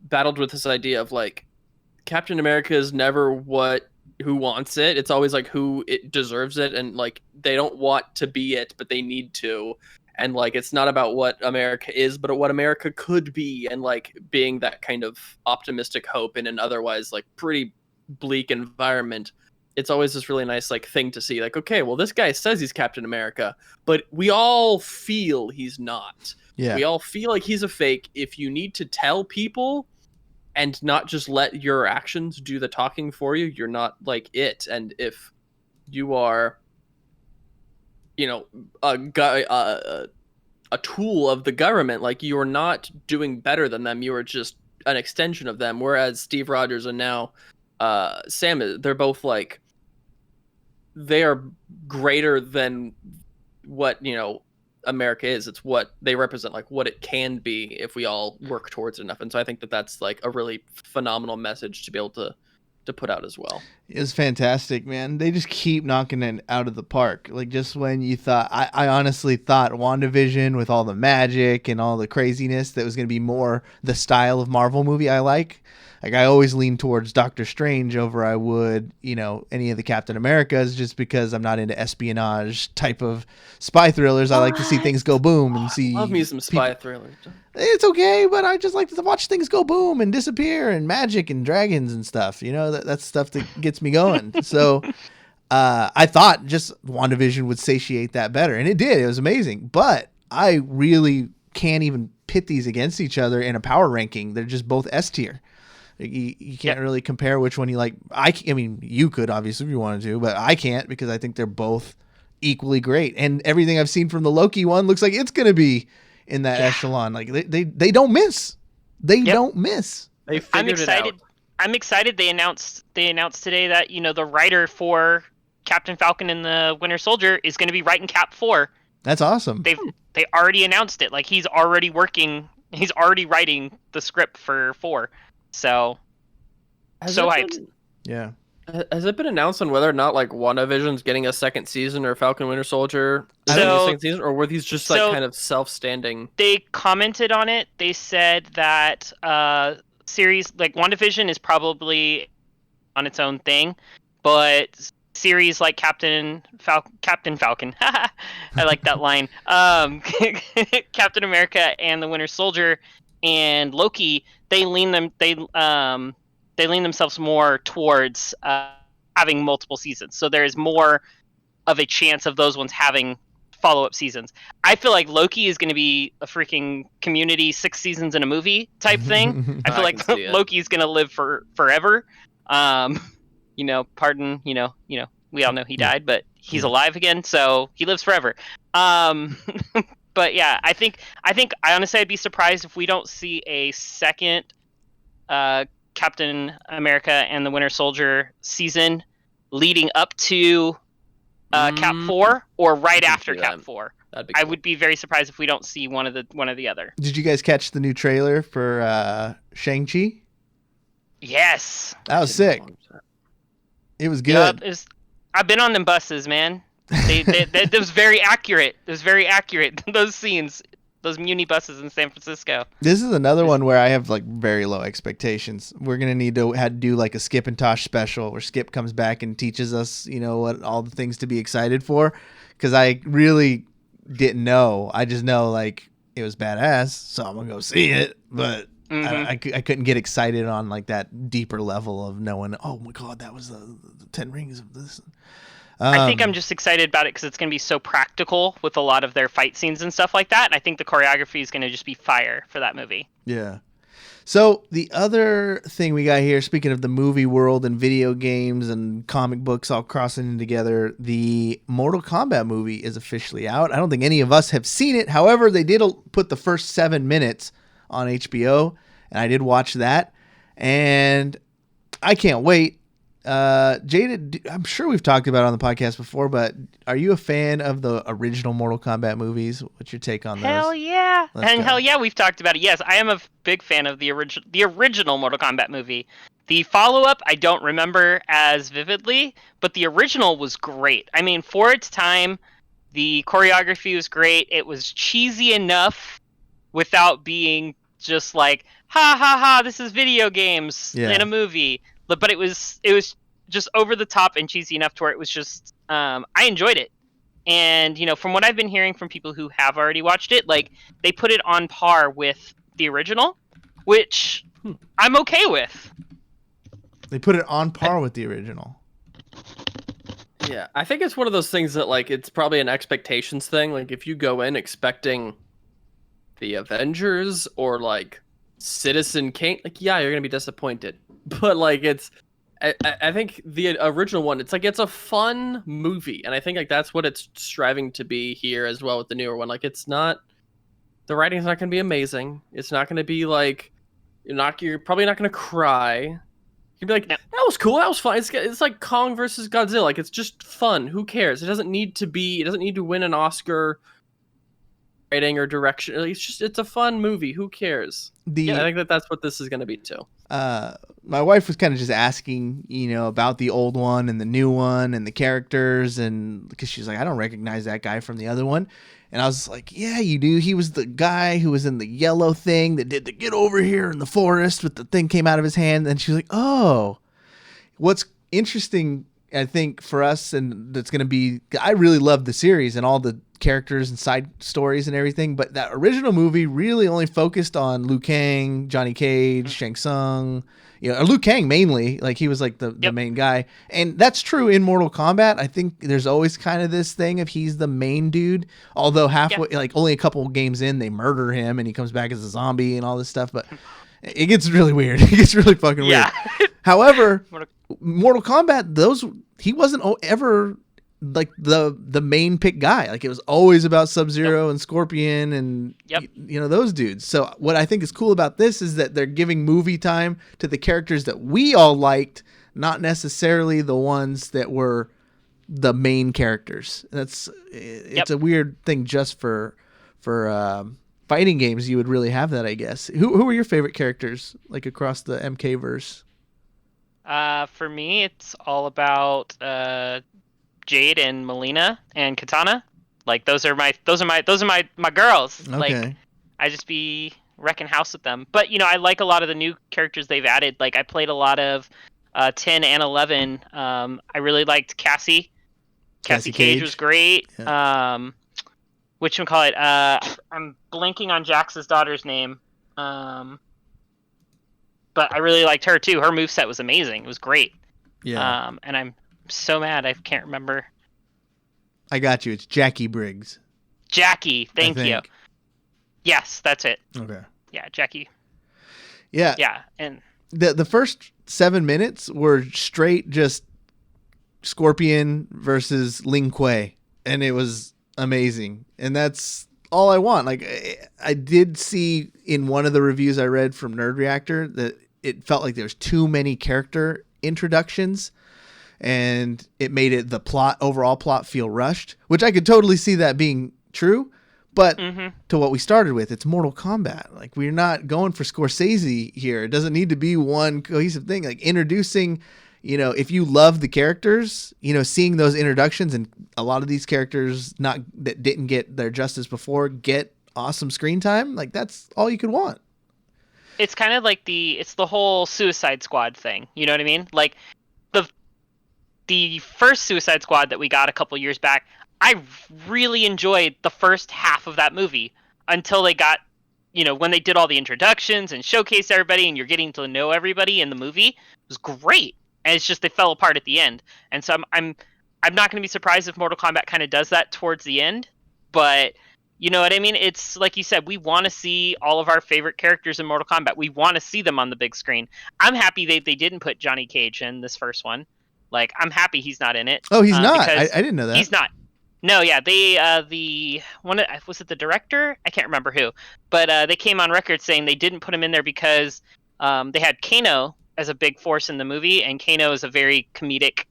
battled with this idea of, like, Captain America is never who wants it. It's always like who it deserves it, and like they don't want to be it, but they need to. And like it's not about what America is, but what America could be, and like being that kind of optimistic hope in an otherwise like pretty bleak environment. It's always this really nice like thing to see. Like, okay, well this guy says he's Captain America, but we all feel he's not. Yeah. We all feel like he's a fake. If you need to tell people and not just let your actions do the talking for you, you're not like it. And if you are, you know, a tool of the government, like you are not doing better than them. You are just an extension of them. Whereas Steve Rogers and now Sam, they're both like, they are greater than what, you know, America is. It's what they represent, like what it can be if we all work towards it enough. And so I think that that's like a really phenomenal message to be able to put out as well. It's fantastic, man. They just keep knocking it out of the park. Like just when you thought, I honestly thought WandaVision with all the magic and all the craziness that was going to be more the style of Marvel movie I like. Like I always lean towards Doctor Strange over I would, you know, any of the Captain Americas, just because I'm not into espionage type of spy thrillers. I like to see things go boom and see. Love me some spy thrillers. It's okay, but I just like to watch things go boom and disappear and magic and dragons and stuff. You know, that's stuff that gets me going. So I thought just WandaVision would satiate that better, and it did. It was amazing. But I really can't even pit these against each other in a power ranking. They're just both S tier. You can't really compare which one you like. I mean, you could obviously if you wanted to, but I can't because I think they're both equally great. And everything I've seen from the Loki one looks like it's going to be in that echelon. Like they don't miss. They don't miss. They figured it out. I'm excited. They announced today that, you know, the writer for Captain Falcon and the Winter Soldier is going to be writing Cap 4. That's awesome. They already announced it. Like he's already writing the script for 4. So hyped. Yeah. Has it been announced on whether or not like WandaVision's getting a second season or Falcon Winter Soldier getting a second season, or were these just like kind of self-standing? They commented on it. They said that series like WandaVision is probably on its own thing, but series like Captain Falcon, I like that line. Captain America and the Winter Soldier and Loki, they lean themselves more towards having multiple seasons. So there is more of a chance of those ones having follow-up seasons. I feel like Loki is going to be a freaking Community 6 seasons in a movie type thing. I feel like Loki is going to live forever. You know, pardon, you know, we all know he died, but he's alive again, so he lives forever. But yeah, I think honestly I'd be surprised if we don't see a second Captain America and the Winter Soldier season leading up to Cap 4 or right after Cap 4. Cool. I would be very surprised if we don't see one of the other. Did you guys catch the new trailer for Shang-Chi? Yes. That was sick. It was good. Yep, I've been on them buses, man. It was very accurate. It was very accurate. Those scenes, those Muni buses in San Francisco. This is another one where I have like very low expectations. We're gonna need to do like a Skip and Tosh special where Skip comes back and teaches us, you know, what all the things to be excited for. Because I really didn't know. I just know like it was badass, so I'm gonna go see it. But I couldn't get excited on like that deeper level of knowing. Oh my god, that was the 10 rings of this. I think I'm just excited about it because it's going to be so practical with a lot of their fight scenes and stuff like that. And I think the choreography is going to just be fire for that movie. Yeah. So the other thing we got here, speaking of the movie world and video games and comic books all crossing in together, the Mortal Kombat movie is officially out. I don't think any of us have seen it. However, they did put the first 7 minutes on HBO, and I did watch that, and I can't wait. Jada, I'm sure we've talked about it on the podcast before, but are you a fan of the original Mortal Kombat movies? What's your take on those? Hell yeah. Let's go. Hell yeah, we've talked about it. Yes, I am a big fan of the original Mortal Kombat movie. The follow-up, I don't remember as vividly, but the original was great. I mean, for its time, the choreography was great. It was cheesy enough without being just like, ha ha ha, this is video games in a movie. But it was just over the top and cheesy enough to where it was just I enjoyed it. And from what I've been hearing from people who have already watched it, like they put it on par with the original, which I'm okay with. They put it on par with the original. Yeah, I think it's one of those things that like it's probably an expectations thing. Like if you go in expecting the Avengers or like Citizen Kane, like yeah, you're gonna be disappointed. But like I think the original one, it's like it's a fun movie, and I think like that's what it's striving to be here as well with the newer one. Like it's not, the writing's not going to be amazing. It's not going to be like you're probably not going to cry. You'd be like, that was cool, that was fun. It's like Kong versus Godzilla. Like it's just fun. Who cares? It doesn't need to win an Oscar. Writing or direction. It's a fun movie. Who cares? I think that's what this is going to be too. My wife was kind of just asking, about the old one and the new one and the characters, and because she's like, I don't recognize that guy from the other one, and I was like, yeah, you do. He was the guy who was in the yellow thing that did the get over here in the forest with the thing came out of his hand, and she's like, oh, what's interesting, I think for us, and that's going to be, I really love the series and all the characters and side stories and everything, but that original movie really only focused on Liu Kang, Johnny Cage, Shang Tsung, Liu Kang mainly, like he was like the main guy. And that's true in Mortal Kombat. I think there's always kind of this thing of he's the main dude, although halfway, like only a couple games in, they murder him and he comes back as a zombie and all this stuff, but it gets really weird. It gets really fucking weird. However, Mortal Kombat, he wasn't ever like the main pick guy. Like it was always about Sub-Zero and Scorpion and those dudes. So what I think is cool about this is that they're giving movie time to the characters that we all liked, not necessarily the ones that were the main characters. It's a weird thing just for fighting games. You would really have that, I guess. Who were your favorite characters like across the MK verse? For me, it's all about Jade and Melina and Katana. Like those are my girls. Okay. Like I just be wrecking house with them. But I like a lot of the new characters they've added. Like I played a lot of 10 and 11. I really liked Cassie. Cassie Cage was great. Yeah. Whatchamacallit? I'm blanking on Jax's daughter's name. But I really liked her too. Her moveset was amazing. It was great. Yeah. And I'm so mad I can't remember. I got you. It's Jackie Briggs. Jackie, thank you. Yes, that's it. Okay. Yeah, Jackie. Yeah. Yeah, and the first 7 minutes were straight just Scorpion versus Ling Kuei, and it was amazing. And that's all I want. Like I did see in one of the reviews I read from Nerd Reactor that it felt like there's too many character introductions, and it made the overall plot feel rushed, which I could totally see that being true. But to what we started with, it's Mortal Kombat. Like we're not going for Scorsese here. It doesn't need to be one cohesive thing. Like introducing, if you love the characters, seeing those introductions and a lot of these characters that didn't get their justice before get awesome screen time. Like that's all you could want. It's kind of like it's the whole Suicide Squad thing. You know what I mean? Like the first Suicide Squad that we got a couple years back, I really enjoyed the first half of that movie until they got, when they did all the introductions and showcased everybody and you're getting to know everybody in the movie. It was great. And it's just they fell apart at the end. And so I'm I'm not going to be surprised if Mortal Kombat kind of does that towards the end, but you know what I mean? It's like you said, we want to see all of our favorite characters in Mortal Kombat. We want to see them on the big screen. I'm happy they didn't put Johnny Cage in this first one. Like, I'm happy he's not in it. Oh, he's not? I didn't know that. He's not. No, yeah, they was it the director? I can't remember who, but they came on record saying they didn't put him in there because they had Kano as a big force in the movie, and Kano is a very comedic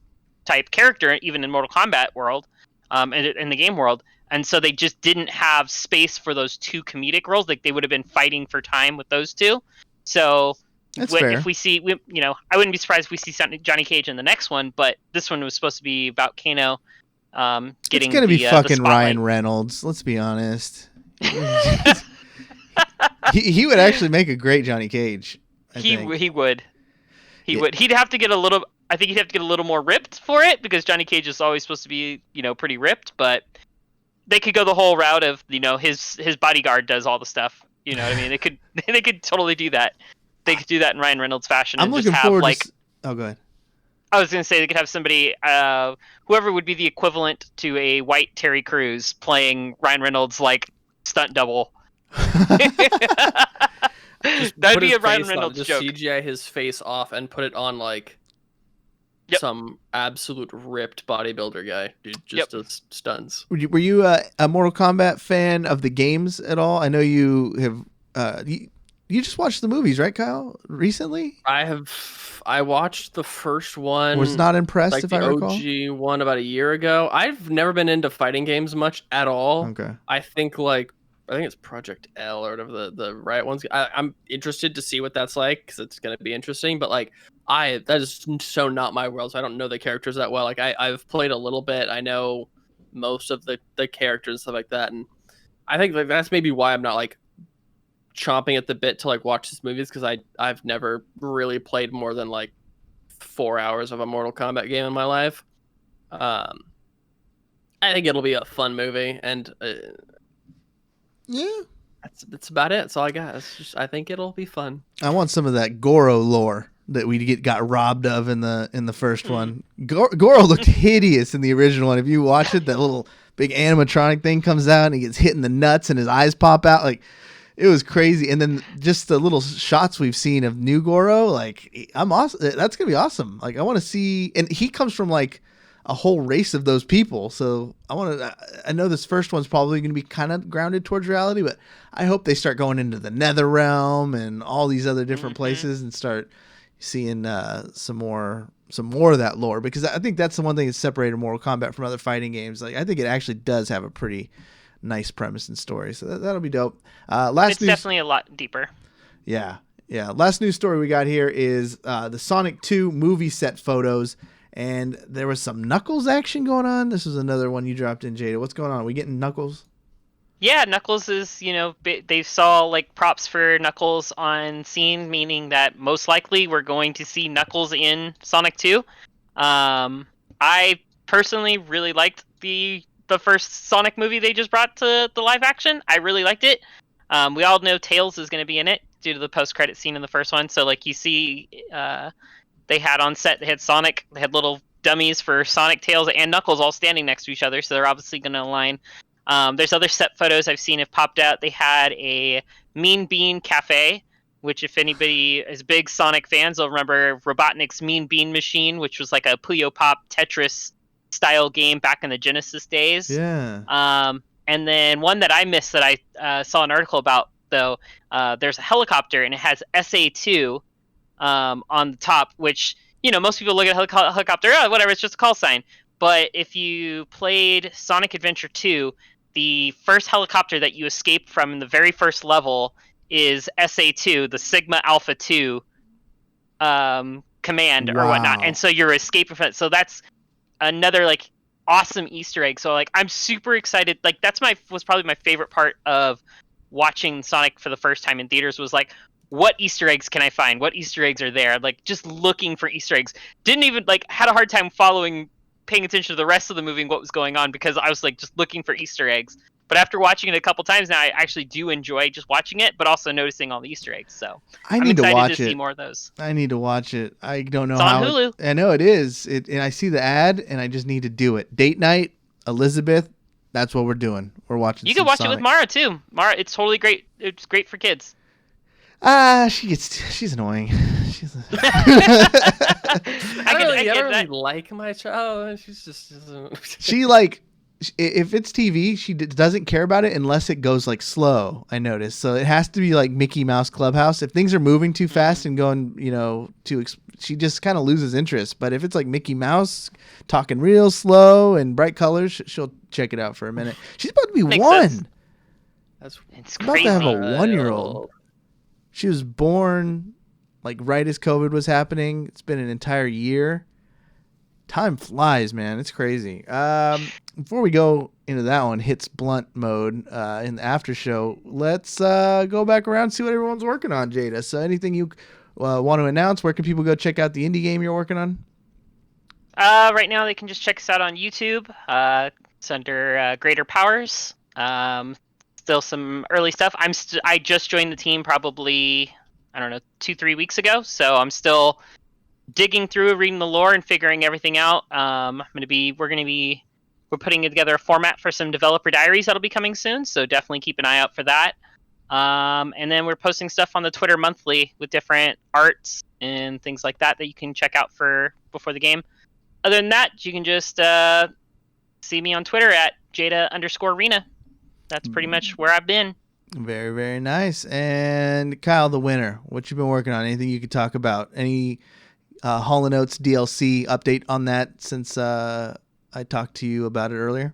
type character, even in Mortal Kombat world, in the game world, and so they just didn't have space for those two comedic roles. Like, they would have been fighting for time with those two. So if we see, I wouldn't be surprised if we see Johnny Cage in the next one, but this one was supposed to be about Kano. Getting it's gonna be fucking Ryan spotlight. Reynolds. Let's be honest. he would actually make a great Johnny Cage. He would. He'd have to get a little. I think he'd have to get a little more ripped for it because Johnny Cage is always supposed to be, pretty ripped. But they could go the whole route of, his bodyguard does all the stuff. You know what I mean? They could totally do that. They could do that in Ryan Reynolds fashion. I'm looking forward to. Oh, go ahead. I was going to say they could have somebody, whoever would be the equivalent to a white Terry Crews playing Ryan Reynolds like stunt double. That'd be a Ryan Reynolds joke. Just CGI his face off and put it on like some absolute ripped bodybuilder guy, dude. Just does stunts. Were you a Mortal Kombat fan of the games at all? I know you have. You just watched the movies, right, Kyle? Recently? I watched the first one. Was not impressed, like if the I recall. OG one about a year ago. I've never been into fighting games much at all. Okay. I think it's Project L or whatever the right ones. I'm interested to see what that's like because it's gonna be interesting. But that is so not my world. So I don't know the characters that well. Like I've played a little bit. I know most of the characters and stuff like that. And I think that's maybe why I'm not chomping at the bit to watch this movies because I've never really played more than 4 hours of a Mortal Kombat game in my life. I think it'll be a fun movie, and that's about it. That's all I got. I think it'll be fun. I want some of that Goro lore that we got robbed of in the first one. Goro looked hideous in the original one. If you watch it, that little big animatronic thing comes out and he gets hit in the nuts and his eyes pop out. It was crazy. And then just the little shots we've seen of new Goro, I'm awesome. That's going to be awesome. I want to see, and he comes from a whole race of those people. So I know this first one's probably going to be kind of grounded towards reality, but I hope they start going into the Nether Realm and all these other different places and start seeing some more of that lore, because I think that's the one thing that separated Mortal Kombat from other fighting games. I think it actually does have a pretty nice premise and story, so that'll be dope. It's definitely a lot deeper. Yeah. Last news story we got here is the Sonic 2 movie set photos, and there was some Knuckles action going on. This was another one you dropped in, Jada. What's going on? Are we getting Knuckles? Yeah, Knuckles is, they saw props for Knuckles on scene, meaning that most likely we're going to see Knuckles in Sonic 2. I personally really liked the first Sonic movie they just brought to the live action. I really liked it. We all know Tails is going to be in it due to the post-credit scene in the first one. So you see, they had on set, they had Sonic, they had little dummies for Sonic, Tails, and Knuckles all standing next to each other. So they're obviously going to align. There's other set photos I've seen have popped out. They had a Mean Bean Cafe, which if anybody is big Sonic fans, will remember Robotnik's Mean Bean Machine, which was a Puyo Pop Tetris style game back in the Genesis days. Yeah. And then one that I missed that I saw an article about, though, there's a helicopter and it has SA2 on the top, which, most people look at a helicopter, whatever, it's just a call sign. But if you played Sonic Adventure 2, the first helicopter that you escape from in the very first level is SA2, the Sigma Alpha 2 command or whatnot. And so you're escaping from it. So that's another awesome Easter egg. So I'm super excited. That's was probably my favorite part of watching Sonic for the first time in theaters, was what Easter eggs can I find? What Easter eggs are there? Just looking for Easter eggs. Didn't even had a hard time paying attention to the rest of the movie and what was going on, because I was just looking for Easter eggs. But after watching it a couple times now, I actually do enjoy just watching it, but also noticing all the Easter eggs. So I I'm need to excited watch to it. see more of those. I need to watch it. I don't know It's how. on Hulu. I know it is. And I see the ad, and I just need to do it. Date night, Elizabeth. That's what we're doing. We're watching. You can watch it with Mara too. Mara, it's totally great. It's great for kids. She's annoying. I don't really like my child. She's just she like if it's TV, she doesn't care about it unless it goes like slow. I noticed, so it has to be like Mickey Mouse Clubhouse. If things are moving too fast and going, she just kind of loses interest. But if it's like Mickey Mouse talking real slow and bright colors, she'll check it out for a minute. She's about to be Makes one. sense. It's About crazy. to have a 1-year-old. She was born like right as COVID was happening. It's been an entire year. Time flies, man. It's crazy. Before we go into that one, hits blunt mode in the after show, let's go back around and see what everyone's working on, Jada. So anything you want to announce? Where can people go check out the indie game you're working on? Right now, they can just check us out on YouTube. It's under Greater Powers. Still some early stuff. I just joined the team probably, I don't know, 2-3 weeks ago. So I'm still digging through, reading the lore, and figuring everything out. We're putting together a format for some developer diaries that'll be coming soon. So definitely keep an eye out for that. And then we're posting stuff on the Twitter monthly with different arts and things like that you can check out for before the game. Other than that, you can just see me on Twitter at Jada_Rena. That's pretty much where I've been. Very, very nice. And Kyle, the winner, what you been working on? Anything you could talk about? Any Hall & Oates DLC update on that since I talked to you about it earlier?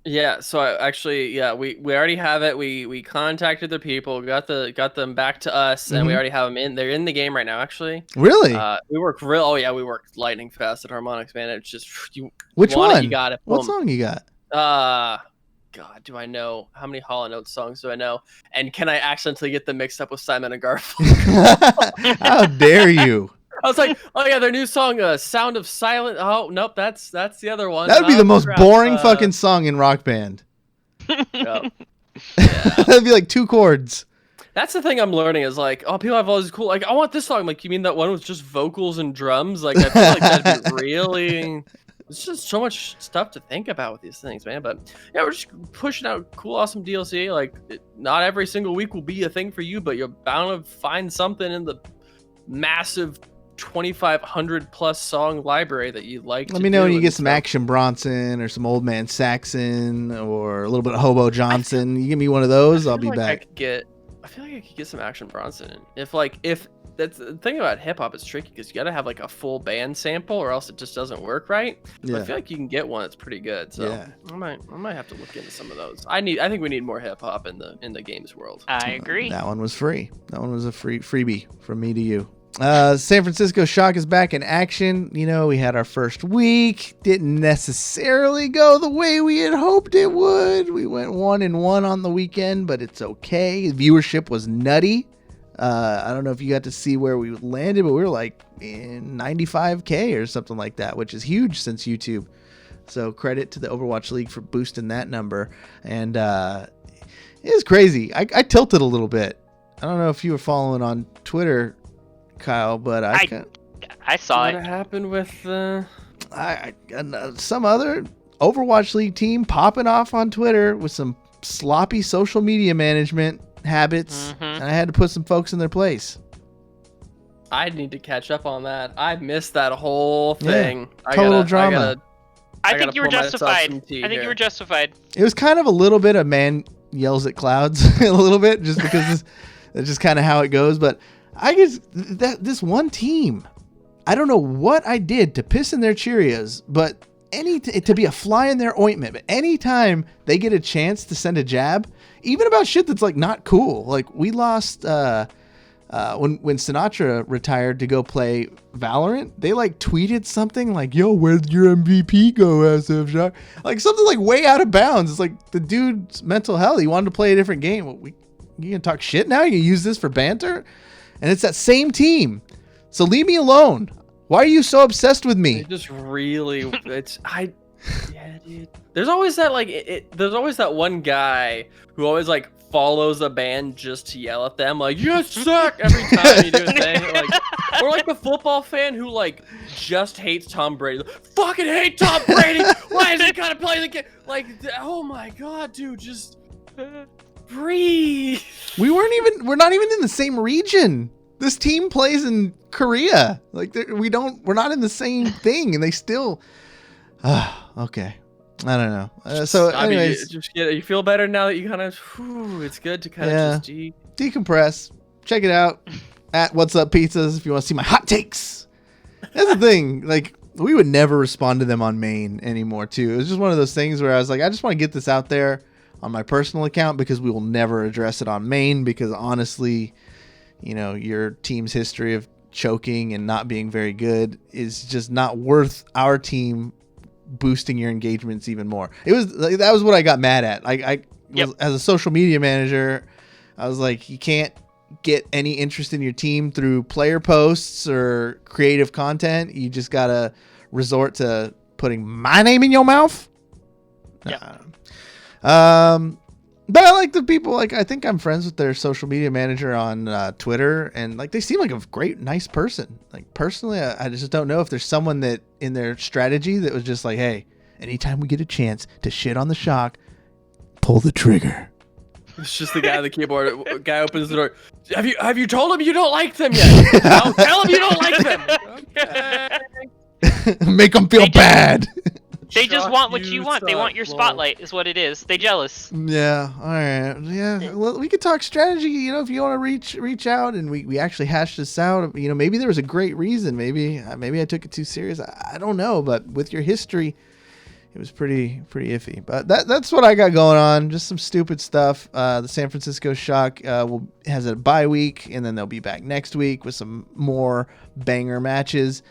Yeah, so we already have it. We contacted the people, got them back to us, and we already have them in. They're in the game right now, actually. Really? We work we work lightning fast at Harmonix, man. It's just which one? You got it. What song you got? God, do I know how many Hall & Oates songs do I know? And can I accidentally get them mixed up with Simon and Garfunkel? How dare you? I was like, oh yeah, their new song, "Sound of Silence." Oh nope, that's the other one. That would be the most boring fucking song in Rock Band. Yep. Yeah. That'd be like 2 chords. That's the thing I'm learning is like, oh, people have all these cool, like, I want this song. I'm like, you mean that one with just vocals and drums? Like, I feel like that'd be really. It's just so much stuff to think about with these things, man. But yeah, we're just pushing out cool, awesome DLC. Like, not every single week will be a thing for you, but you're bound to find something in the massive 2,500 plus song library that you like. Let me know when you get some Action Bronson or some Old Man Saxon or a little bit of Hobo Johnson. You give me one of those, I'll be back. I feel like I could get some Action Bronson. If that's the thing about hip hop, it's tricky because you got to have like a full band sample or else it just doesn't work right. Yeah. But I feel like you can get one that's pretty good. So yeah. I might have to look into some of those. I think we need more hip hop in the games world. I agree. That one was free. That one was a freebie from me to you. San Francisco Shock is back in action. We had our first week. Didn't necessarily go the way we had hoped it would. We went 1-1 on the weekend, but it's okay. Viewership was nutty. I don't know if you got to see where we landed, but we were like in 95K or something like that, which is huge since YouTube. So credit to the Overwatch League for boosting that number. And it was crazy. I tilted a little bit. I don't know if you were following on Twitter, Kyle, but I saw it. What happened with some other Overwatch League team popping off on Twitter with some sloppy social media management habits, and I had to put some folks in their place. I need to catch up on that. I missed that whole thing. Yeah, total drama. I think you were justified. You were justified. It was kind of a little bit of man yells at clouds, a little bit, just because that's just kind of how it goes. But I guess this one team, I don't know what I did to piss in their Cheerios, but to be a fly in their ointment. But anytime they get a chance to send a jab, even about shit that's like not cool, like we lost when Sinatra retired to go play Valorant, they like tweeted something like, "Yo, where'd your MVP go, SF Shock?" Like something like way out of bounds. It's like the dude's mental health. He wanted to play a different game. You gonna talk shit now? You gonna use this for banter? And it's that same team. So leave me alone. Why are you so obsessed with me? It just really, Yeah, dude. There's always that there's always that one guy who always like follows a band just to yell at them, like "you suck" every time you do a thing. Or like the football fan who like just hates Tom Brady. Like, fucking hate Tom Brady. Why is he gotta play the game? Like, oh my god, dude, just breathe. We're not even in the same region. This team plays in Korea. Like we're not in the same thing, and they still. Okay. I don't know. So, anyways, you feel better now that you kind of. It's good to kind of just decompress. Check it out at What's Up Pizzas if you want to see my hot takes. That's the thing. Like, we would never respond to them on main anymore, too. It was just one of those things where I was like, I just want to get this out there on my personal account because we will never address it on main because honestly, you know, your team's history of choking and not being very good is just not worth our team boosting your engagements even more. That was what I got mad at. As a social media manager, I was like, you can't get any interest in your team through player posts or creative content. You just gotta resort to putting my name in your mouth. Yeah. But I like the people. Like, I think I'm friends with their social media manager on Twitter, and like they seem like a great, nice person. Like personally, I just don't know if there's someone that in their strategy that was just like, hey, anytime we get a chance to shit on the Shock, pull the trigger. It's just the guy on the keyboard. Guy opens the door. Have you told him you don't like them yet? No, tell him you don't like them. Okay. Make them feel bad. They just want what you want. They want your spotlight, is what it is. They jealous. Yeah. All right. Yeah. Well, we could talk strategy. You know, if you want to reach out and we actually hash this out. You know, maybe there was a great reason. Maybe I took it too serious. I don't know. But with your history, it was pretty iffy. But that's what I got going on. Just some stupid stuff. The San Francisco Shock has a bye week, and then they'll be back next week with some more banger matches.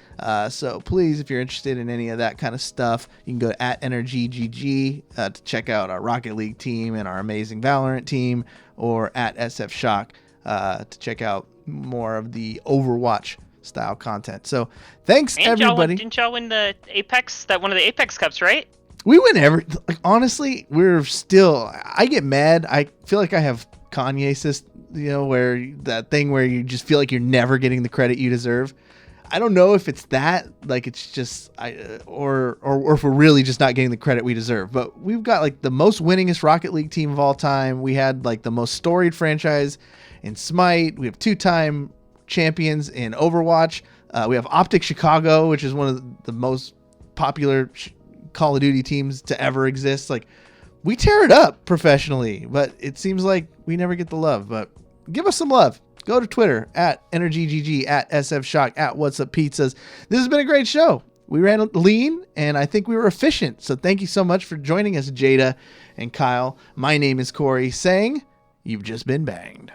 So please, if you're interested in any of that kind of stuff, you can go to @NRGGG to check out our Rocket League team and our amazing Valorant team, or @SF Shock to check out more of the Overwatch style content. So thanks, and everybody. Didn't y'all win the Apex, one of the Apex Cups, right? We win honestly, I get mad. I feel like I have Kanye where that thing where you just feel like you're never getting the credit you deserve. I don't know if it's that, like it's just or if we're really just not getting the credit we deserve. But we've got like the most winningest Rocket League team of all time. We had like the most storied franchise in Smite. We have 2-time champions in Overwatch. We have Optic Chicago, which is one of the most popular Call of Duty teams to ever exist. Like, we tear it up professionally, but it seems like we never get the love. But give us some love. Go to Twitter @NRGGG, @SFShock, @What'sUpPizzas. This has been a great show. We ran lean, and I think we were efficient. So thank you so much for joining us, Jada and Kyle. My name is Cory, saying you've just been banged.